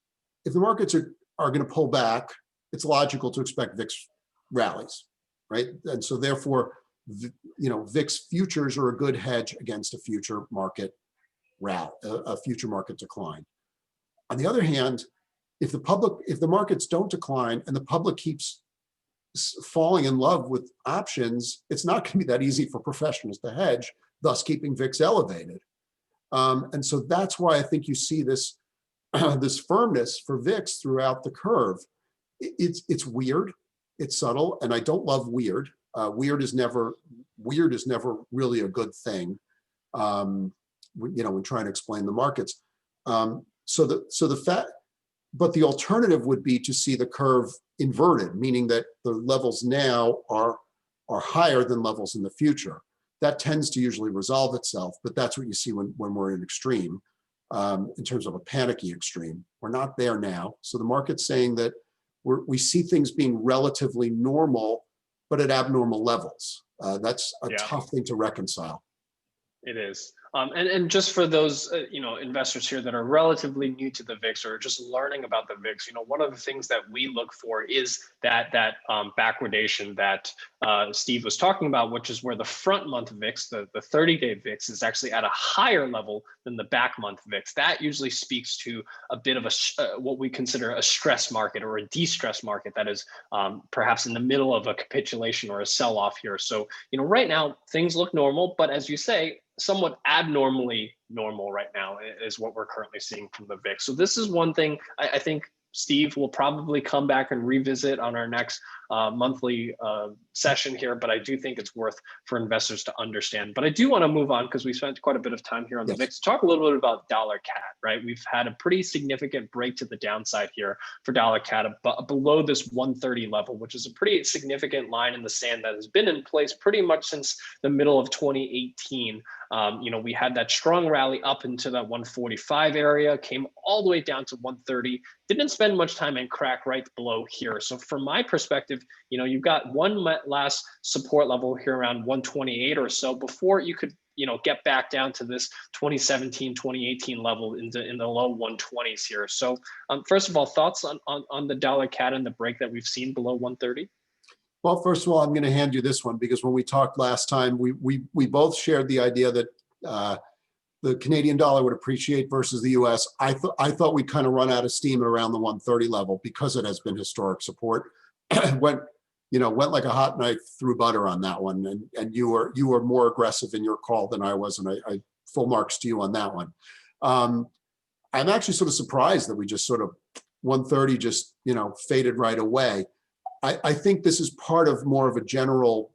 are going to pull back, it's logical to expect VIX rallies. Right. And so therefore, VIX futures are a good hedge against a future market rally, a future market decline. On the other hand, if the markets don't decline and the public keeps falling in love with options, it's not going to be that easy for professionals to hedge, thus keeping VIX elevated. And so that's why I think you see this this firmness for VIX throughout the curve. It's weird. It's subtle, and I don't love weird. Weird is never really a good thing. When trying to explain the markets. But the alternative would be to see the curve inverted, meaning that the levels now are higher than levels in the future. That tends to usually resolve itself, but that's what you see when we're in extreme, in terms of a panicky extreme. We're not there now, so the market's saying that we see things being relatively normal, but at abnormal levels. That's a tough thing to reconcile. It is. And just for those investors here that are relatively new to the VIX or just learning about the VIX, one of the things that we look for is that backwardation that Steve was talking about, which is where the front month VIX, the 30-day VIX, is actually at a higher level than the back month VIX. That usually speaks to a bit of what we consider a stress market or a de-stress market that is perhaps in the middle of a capitulation or a sell-off here. So right now things look normal, but as you say, somewhat abnormally normal right now is what we're currently seeing from the VIX. So this is one thing I think Steve will probably come back and revisit on our next monthly session here, but I do think it's worth for investors to understand. But I do want to move on because we spent quite a bit of time here on the VIX to talk a little bit about dollar CAD, right? We've had a pretty significant break to the downside here for dollar CAD below this 130 level, which is a pretty significant line in the sand that has been in place pretty much since the middle of 2018. We had that strong rally up into that 145 area, came all the way down to 130, didn't spend much time and crack right below here. So from my perspective, you've got one last support level here around 128 or so before you could, get back down to this 2017, 2018 level in the low 120s here. So first of all, thoughts on the dollar CAD and the break that we've seen below 130? Well, first of all, I'm going to hand you this one because when we talked last time, we both shared the idea that the Canadian dollar would appreciate versus the US. I thought we'd kind of run out of steam at around the 130 level because it has been historic support. went like a hot knife through butter on that one. And you were more aggressive in your call than I was. And I full marks to you on that one. I'm actually sort of surprised that we just sort of 130 just, faded right away. I think this is part of more of a general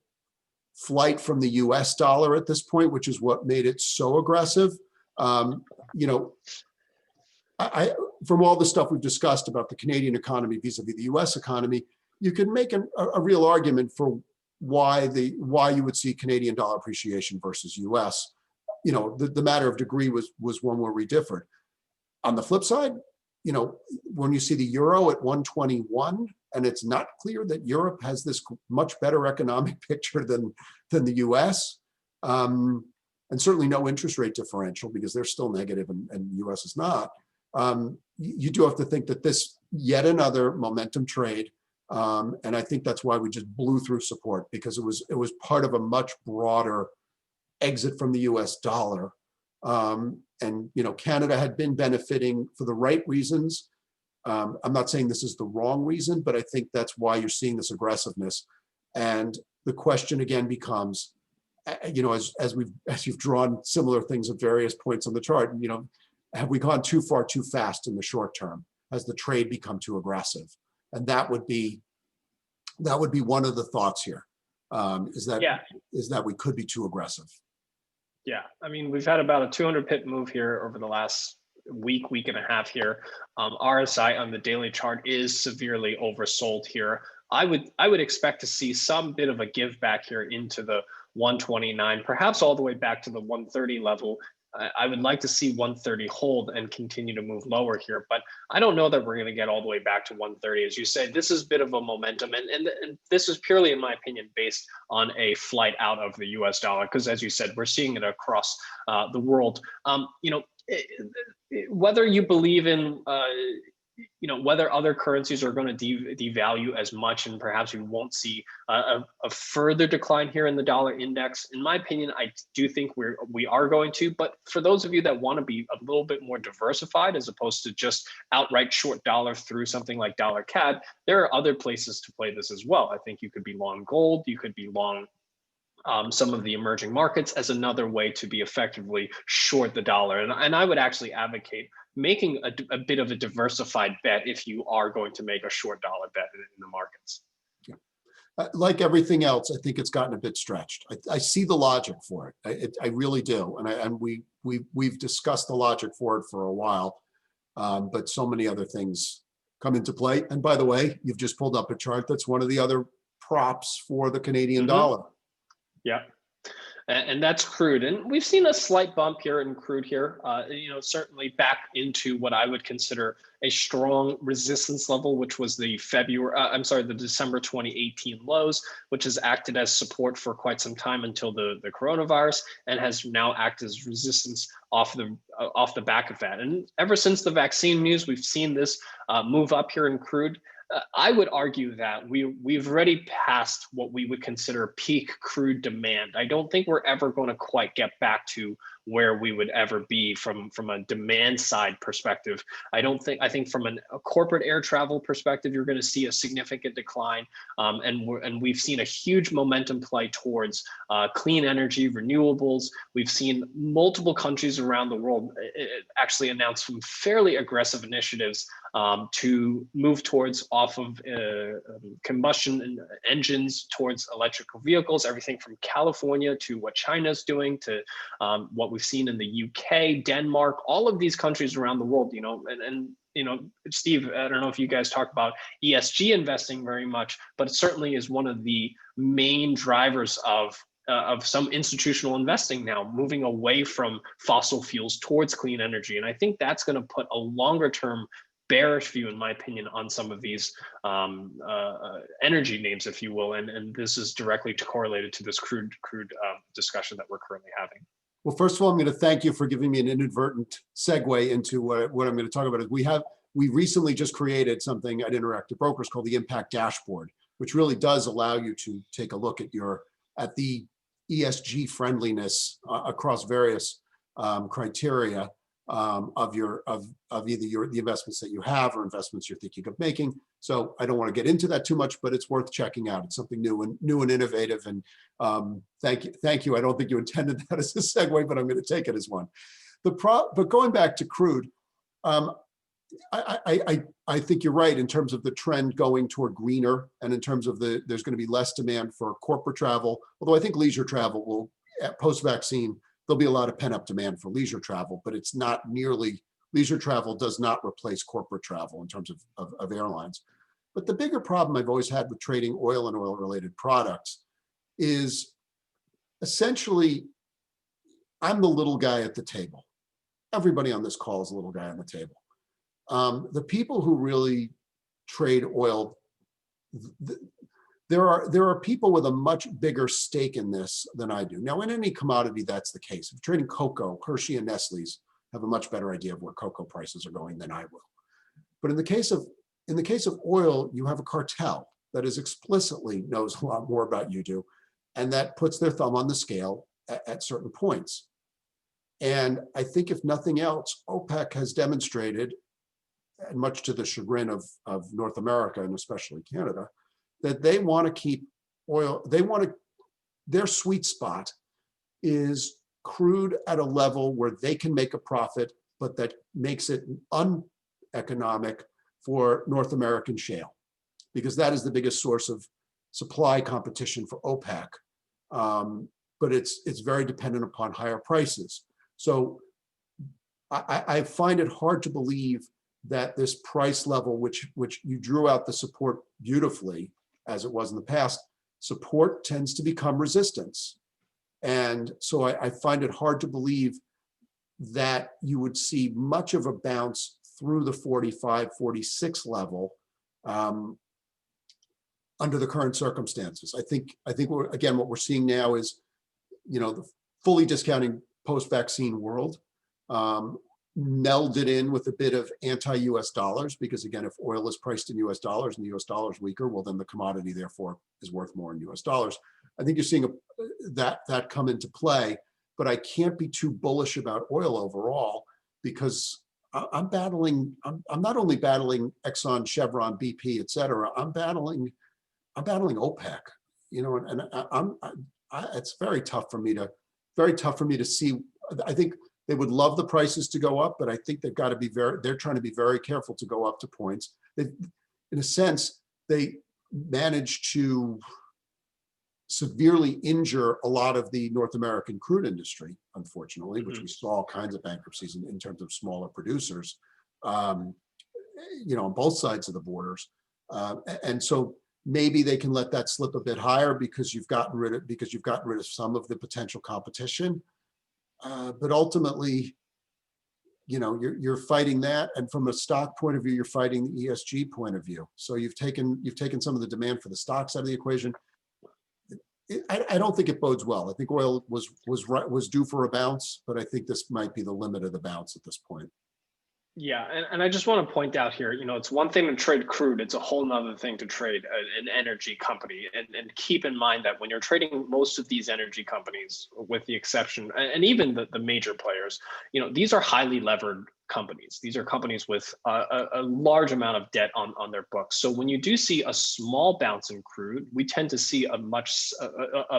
flight from the US dollar at this point, which is what made it so aggressive. From all the stuff we've discussed about the Canadian economy vis-a-vis the US economy, you can make a real argument for why you would see Canadian dollar appreciation versus US. The matter of degree was one where we differed. On the flip side, when you see the euro at 121, and it's not clear that Europe has this much better economic picture than the US, and certainly no interest rate differential because they're still negative and the US is not. You do have to think that this yet another momentum trade, and I think that's why we just blew through support, because it was part of a much broader exit from the US dollar. And Canada had been benefiting for the right reasons. I'm not saying this is the wrong reason, but I think that's why you're seeing this aggressiveness. And the question again becomes, as you've drawn similar things at various points on the chart, have we gone too far too fast in the short term? Has the trade become too aggressive? And that would be one of the thoughts here. Is that we could be too aggressive. Yeah, I mean, we've had about a 200 pip move here over the last week and a half here. RSI on the daily chart is severely oversold here. I would expect to see some bit of a give back here into the 129, perhaps all the way back to the 130 level. I would like to see 130 hold and continue to move lower here, but I don't know that we're going to get all the way back to 130. As you say, this is a bit of a momentum, and this is purely, in my opinion, based on a flight out of the US dollar, because as you said, we're seeing it across the world. Whether you believe in whether other currencies are going to devalue as much, and perhaps we won't see a further decline here in the dollar index. In my opinion, I do think we are going to. But for those of you that want to be a little bit more diversified, as opposed to just outright short dollar through something like dollar CAD, there are other places to play this as well. I think you could be long gold, you could be long some of the emerging markets as another way to be effectively short the dollar. And I would actually advocate making a bit of a diversified bet if you are going to make a short dollar bet in the markets. Yeah. Like everything else, I think it's gotten a bit stretched. I see the logic for it. I really do. And we've discussed the logic for it for a while, but so many other things come into play. And by the way, you've just pulled up a chart that's one of the other props for the Canadian dollar. Yeah. And that's crude. And we've seen a slight bump here in crude here, certainly back into what I would consider a strong resistance level, which was the December 2018 lows, which has acted as support for quite some time until the coronavirus, and has now acted as resistance off the back of that. And ever since the vaccine news, we've seen this move up here in crude. I would argue that we've already passed what we would consider peak crude demand. I don't think we're ever going to quite get back to where we would ever be from a demand side perspective. I think from a corporate air travel perspective, you're going to see a significant decline. And we've seen a huge momentum play towards clean energy, renewables. We've seen multiple countries around the world actually announce some fairly aggressive initiatives to move towards off of combustion engines towards electrical vehicles, everything from California to what China's doing to what we've seen in the UK, Denmark, all of these countries around the world, Steve, I don't know if you guys talk about ESG investing very much, but it certainly is one of the main drivers of some institutional investing now, moving away from fossil fuels towards clean energy. And I think that's going to put a longer term bearish view, in my opinion, on some of these energy names, if you will. And this is directly correlated to this crude discussion that we're currently having. Well, first of all, I'm going to thank you for giving me an inadvertent segue into what I'm going to talk about. We recently just created something at Interactive Brokers called the Impact Dashboard, which really does allow you to take a look at the ESG friendliness across various criteria. of either the investments that you have or investments you're thinking of making. So I don't want to get into that too much, but it's worth checking out. It's something new and innovative. And thank you. I don't think you intended that as a segue, but I'm going to take it as one. But going back to crude, I think you're right in terms of the trend going toward greener, and in terms of there's going to be less demand for corporate travel. Although I think leisure travel will, post-vaccine, there'll be a lot of pent-up demand for leisure travel, but it's not nearly, leisure travel does not replace corporate travel in terms of airlines. But the bigger problem I've always had with trading oil and oil-related products is essentially, I'm the little guy at the table. Everybody on this call is a little guy on the table. The people who really trade oil, there are people with a much bigger stake in this than I do. Now, in any commodity, that's the case. If you're trading cocoa, Hershey and Nestle's have a much better idea of where cocoa prices are going than I will. But in the case of oil, you have a cartel that is explicitly knows a lot more about you do, and that puts their thumb on the scale at certain points. And I think if nothing else, OPEC has demonstrated, and much to the chagrin of North America and especially Canada, that they want to keep oil, their sweet spot is crude at a level where they can make a profit, but that makes it uneconomic for North American shale, because that is the biggest source of supply competition for OPEC. But it's very dependent upon higher prices. So I find it hard to believe that this price level, which you drew out the support beautifully, as it was in the past, support tends to become resistance. And so I find it hard to believe that you would see much of a bounce through the 45, 46 level under the current circumstances. I think again, what we're seeing now is, the fully discounting post-vaccine world, melded in with a bit of anti-US dollars, because again, if oil is priced in US dollars and the US dollar is weaker, well, then the commodity therefore is worth more in US dollars. I think you're seeing that come into play, but I can't be too bullish about oil overall, because I'm not only battling Exxon, Chevron, BP, et cetera, I'm battling OPEC, and it's very tough for me to see. I think they would love the prices to go up, but I think they're trying to be very careful to go up to points. In a sense, they managed to severely injure a lot of the North American crude industry, unfortunately, which we saw all kinds of bankruptcies in terms of smaller producers, on both sides of the borders. And so maybe they can let that slip a bit higher because you've gotten rid of some of the potential competition. But ultimately, you're fighting that, and from a stock point of view, you're fighting the ESG point of view. So you've taken some of the demand for the stocks out of the equation. I don't think it bodes well. I think oil was due for a bounce, but I think this might be the limit of the bounce at this point. Yeah, and I just want to point out here, it's one thing to trade crude, it's a whole nother thing to trade an energy company. And keep in mind that when you're trading most of these energy companies, with the exception, and even the major players, these are highly levered companies. These are companies with a large amount of debt on their books. So when you do see a small bounce in crude, we tend to see a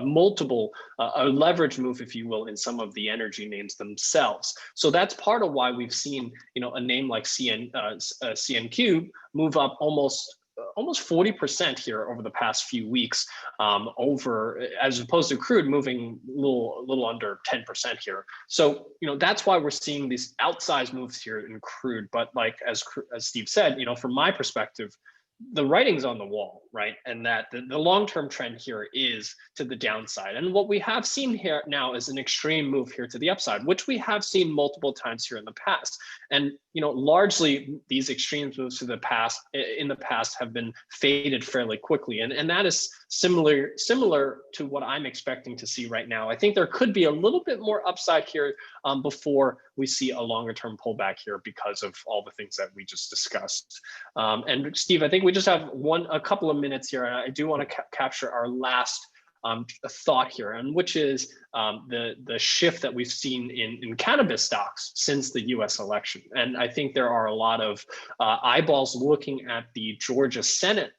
multiple, a leverage move, if you will, in some of the energy names themselves. So that's part of why we've seen, a name like CNQ move up almost 40% here over the past few weeks, as opposed to crude moving a little under 10% here. So, that's why we're seeing these outsized moves here in crude. But like, as Steve said, from my perspective, the writing's on the wall, right? And that the long-term trend here is to the downside. And what we have seen here now is an extreme move here to the upside, which we have seen multiple times here in the past. And, largely these extreme moves in the past have been faded fairly quickly. And that is similar to what I'm expecting to see right now. I think there could be a little bit more upside here before we see a longer term pullback here because of all the things that we just discussed. And Steve, I think we just have a couple of minutes here. And I do want to capture our last thought here, and which is the shift that we've seen in cannabis stocks since the U.S. election. And I think there are a lot of eyeballs looking at the Georgia Senate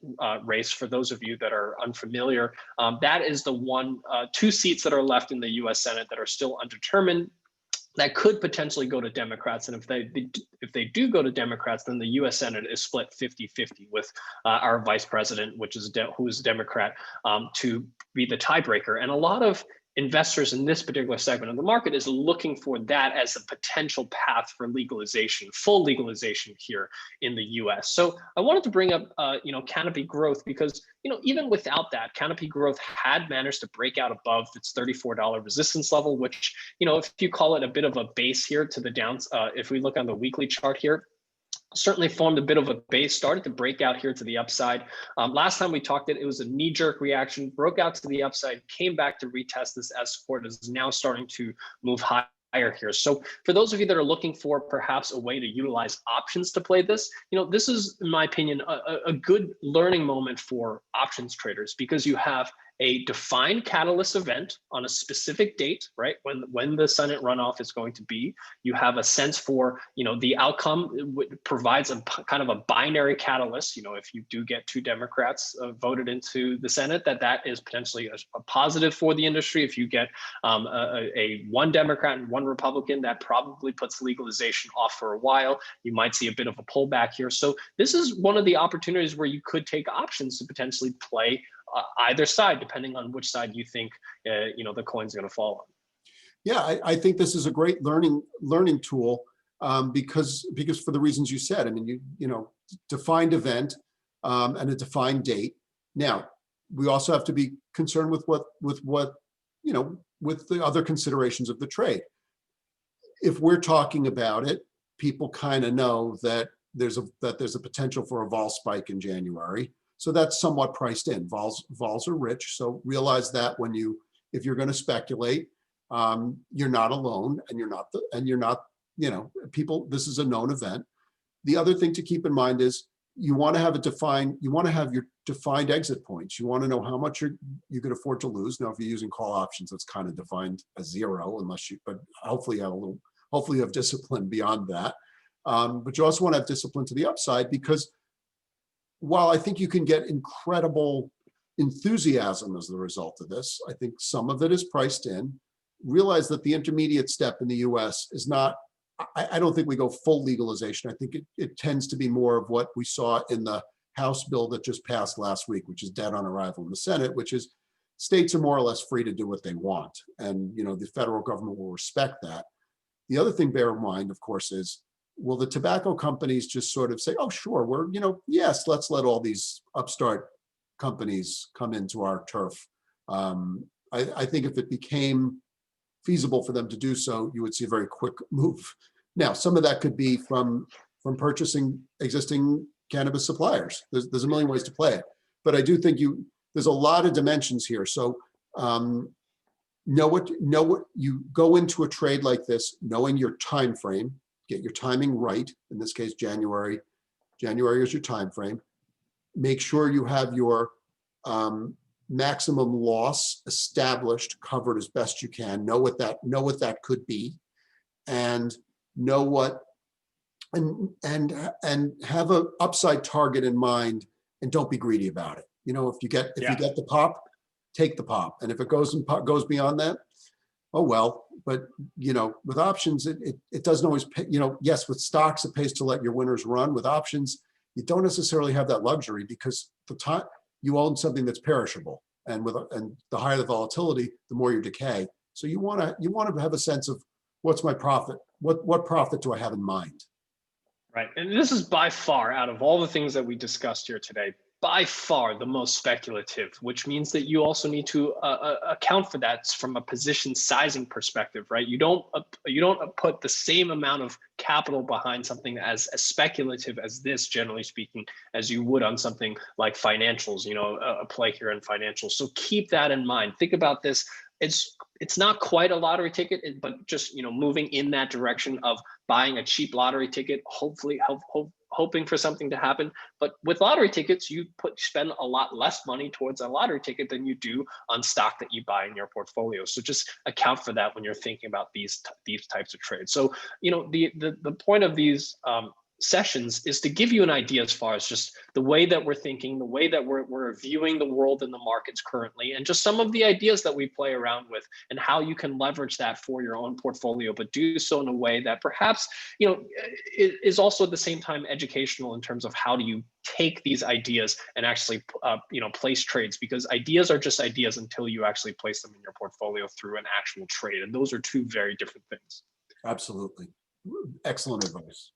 race. For those of you that are unfamiliar, that is the two seats that are left in the U.S. Senate that are still undetermined, that could potentially go to Democrats. And if they do go to Democrats, then the U.S. Senate is split 50-50 with our vice president, who is a Democrat, to be the tiebreaker. And a lot of investors in this particular segment of the market is looking for that as a potential path for legalization, full legalization here in the U.S. So I wanted to bring up, Canopy Growth, because, even without that, Canopy Growth had managed to break out above its $34 resistance level, which, if you call it a bit of a base here to the downs, if we look on the weekly chart here, certainly formed a bit of a base, started to break out here to the upside. Last time we talked it was a knee-jerk reaction, broke out to the upside, came back to retest this as support, is now starting to move higher here. So for those of you that are looking for perhaps a way to utilize options to play this, this is, in my opinion, a good learning moment for options traders, because you have a defined catalyst event on a specific date, right? When the Senate runoff is going to be, you have a sense for, the outcome. It provides a kind of a binary catalyst. If you do get two Democrats voted into the Senate, that is potentially a positive for the industry. If you get a one Democrat and one Republican, that probably puts legalization off for a while. You might see a bit of a pullback here. So this is one of the opportunities where you could take options to potentially play either side, depending on which side you think the coin's going to fall on. Yeah, I think this is a great learning tool, because for the reasons you said. I mean, defined event and a defined date. Now, we also have to be concerned with with the other considerations of the trade. If we're talking about it, people kind of know that there's a potential for a vol spike in January. So that's somewhat priced in. Vols are rich, so realize that if you're going to speculate, you're not alone, and you're not people. This is a known event. The other thing to keep in mind is you want to have your defined exit points. You want to know how much you can afford to lose. Now, if you're using call options, it's kind of defined as zero, but hopefully you have discipline beyond that. But you also want to have discipline to the upside, because while I think you can get incredible enthusiasm as the result of this, I think some of it is priced in. Realize that the intermediate step in the US is not, I don't think we go full legalization. I think it tends to be more of what we saw in the House bill that just passed last week, which is dead on arrival in the Senate, which is states are more or less free to do what they want. And the federal government will respect that. The other thing, bear in mind, of course, is, will the tobacco companies just sort of say, oh, sure, yes, let's let all these upstart companies come into our turf? I think if it became feasible for them to do so, you would see a very quick move. Now, some of that could be from purchasing existing cannabis suppliers. There's a million ways to play it. But I do think there's a lot of dimensions here. So know what you go into a trade like this, knowing your time frame. Get your timing right. In this case, January is your time frame. Make sure you have your maximum loss established, covered as best you can. Know what that could be, and know what and have an upside target in mind, and don't be greedy about it. If you get the pop, take the pop, and if it goes beyond that, oh well. But with options, it doesn't always pay. Yes, with stocks it pays to let your winners run. With options, you don't necessarily have that luxury, because the time you own something that's perishable, and the higher the volatility, the more you decay. So you want to have a sense of, what's my profit? What profit do I have in mind? Right, and this is by far, out of all the things that we discussed here today, by far the most speculative, which means that you also need to account for that from a position sizing perspective, right? You don't put the same amount of capital behind something as speculative as this, generally speaking, as you would on something like financials, a play here in financials. So keep that in mind. Think about this. It's not quite a lottery ticket, but just moving in that direction of buying a cheap lottery ticket, hopefully hoping for something to happen. But with lottery tickets, you spend a lot less money towards a lottery ticket than you do on stock that you buy in your portfolio. So just account for that when you're thinking about these types of trades. So the point of these sessions is to give you an idea as far as just the way that we're thinking, the way that we're viewing the world and the markets currently, and just some of the ideas that we play around with and how you can leverage that for your own portfolio, but do so in a way that perhaps is also at the same time educational in terms of how do you take these ideas and actually place trades, because ideas are just ideas until you actually place them in your portfolio through an actual trade, and those are two very different things. Absolutely. Excellent advice.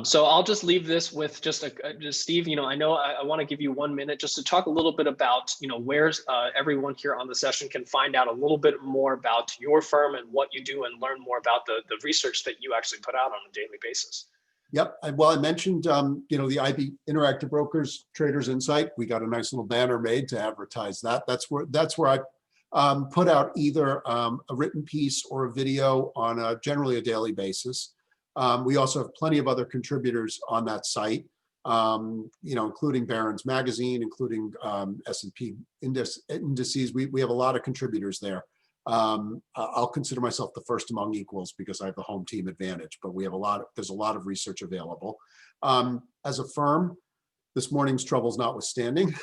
So I'll just leave this with just Steve, I know I want to give you 1 minute just to talk a little bit about, where everyone here on the session can find out a little bit more about your firm and what you do, and learn more about the research that you actually put out on a daily basis. Yep. Well, I mentioned, the IB Interactive Brokers Traders Insight. We got a nice little banner made to advertise that. That's where I put out either a written piece or a video on generally a daily basis. We also have plenty of other contributors on that site, including Barron's Magazine, including S&P indices. We have a lot of contributors there. I'll consider myself the first among equals because I have the home team advantage, but there's a lot of research available. As a firm, this morning's troubles notwithstanding,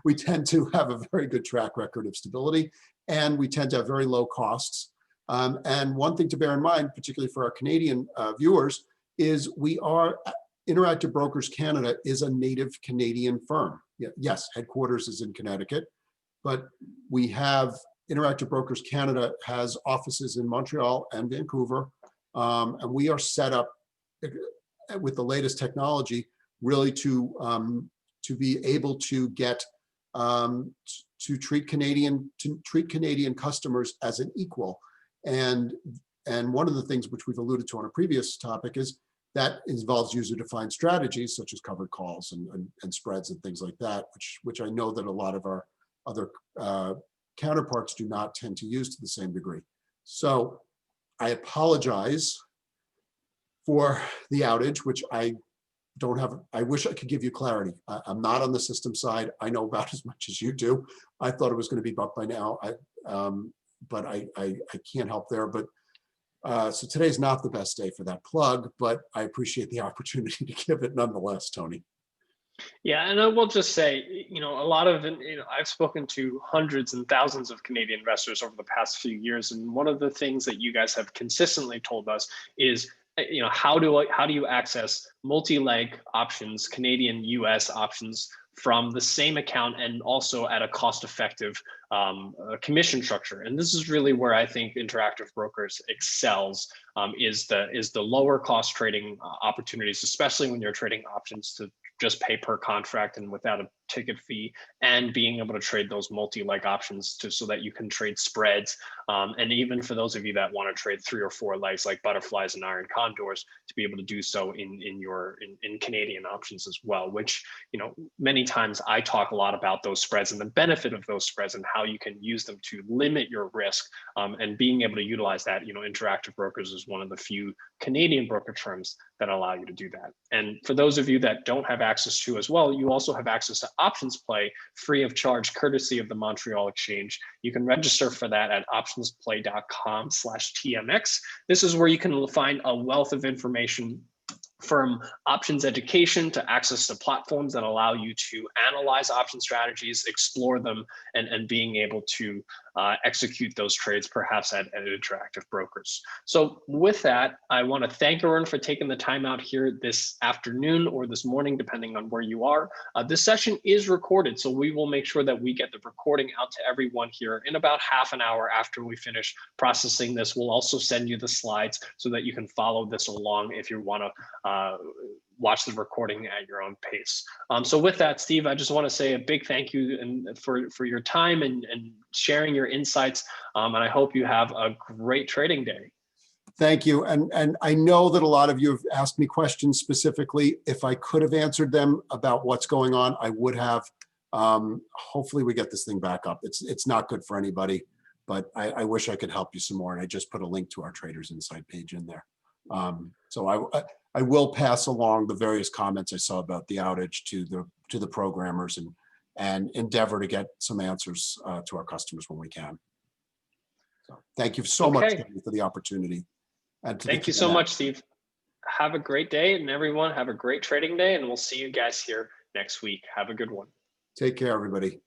we tend to have a very good track record of stability, and we tend to have very low costs. And one thing to bear in mind, particularly for our Canadian viewers, is Interactive Brokers Canada is a native Canadian firm. Yes, headquarters is in Connecticut, but we have Interactive Brokers Canada has offices in Montreal and Vancouver, and we are set up with the latest technology really to be able to get to treat Canadian customers as an equal. And one of the things which we've alluded to on a previous topic is that involves user-defined strategies such as covered calls and spreads and things like that, which I know that a lot of our other counterparts do not tend to use to the same degree. So I apologize for the outage, which I don't have. I wish I could give you clarity. I'm not on the system side. I know about as much as you do. I thought it was going to be up by now. But I can't help there. But so today's not the best day for that plug, but I appreciate the opportunity to give it nonetheless, Tony. Yeah, and I will just say, a lot of, I've spoken to hundreds and thousands of Canadian investors over the past few years, and one of the things that you guys have consistently told us is, how do you access multi-leg options, Canadian US options from the same account, and also at a cost-effective commission structure. And this is really where I think Interactive Brokers excels, is the lower cost trading opportunities, especially when you're trading options to just pay per contract and without a ticket fee, and being able to trade those multi-leg options so that you can trade spreads. And even for those of you that want to trade 3 or 4 legs like butterflies and iron condors, to be able to do so in Canadian options as well, which, many times I talk a lot about those spreads and the benefit of those spreads and how you can use them to limit your risk, and being able to utilize that. Interactive Brokers is one of the few Canadian broker firms that allow you to do that. And for those of you that don't have access to as well, you also have access to options play free of charge, courtesy of the Montreal Exchange. You can register for that at optionsplay.com/TMX. This is where you can find a wealth of information from options education to access to platforms that allow you to analyze option strategies, explore them, and being able to execute those trades perhaps at Interactive Brokers. So with that, I want to thank everyone for taking the time out here this afternoon or this morning, depending on where you are. This session is recorded, so we will make sure that we get the recording out to everyone here in about half an hour after we finish processing this. We'll also send you the slides so that you can follow this along if you want to watch the recording at your own pace. So with that, Steve, I just want to say a big thank you for your time and sharing your insights. And I hope you have a great trading day. Thank you. And I know that a lot of you have asked me questions specifically. If I could have answered them about what's going on, I would have. Hopefully we get this thing back up. It's not good for anybody, but I wish I could help you some more. And I just put a link to our Traders Insight page in there. So I will pass along the various comments I saw about the outage to the programmers and endeavor to get some answers to our customers when we can. So thank you so much for the opportunity. Thank you so much, Steve. Have a great day, and everyone have a great trading day, and we'll see you guys here next week. Have a good one. Take care, everybody.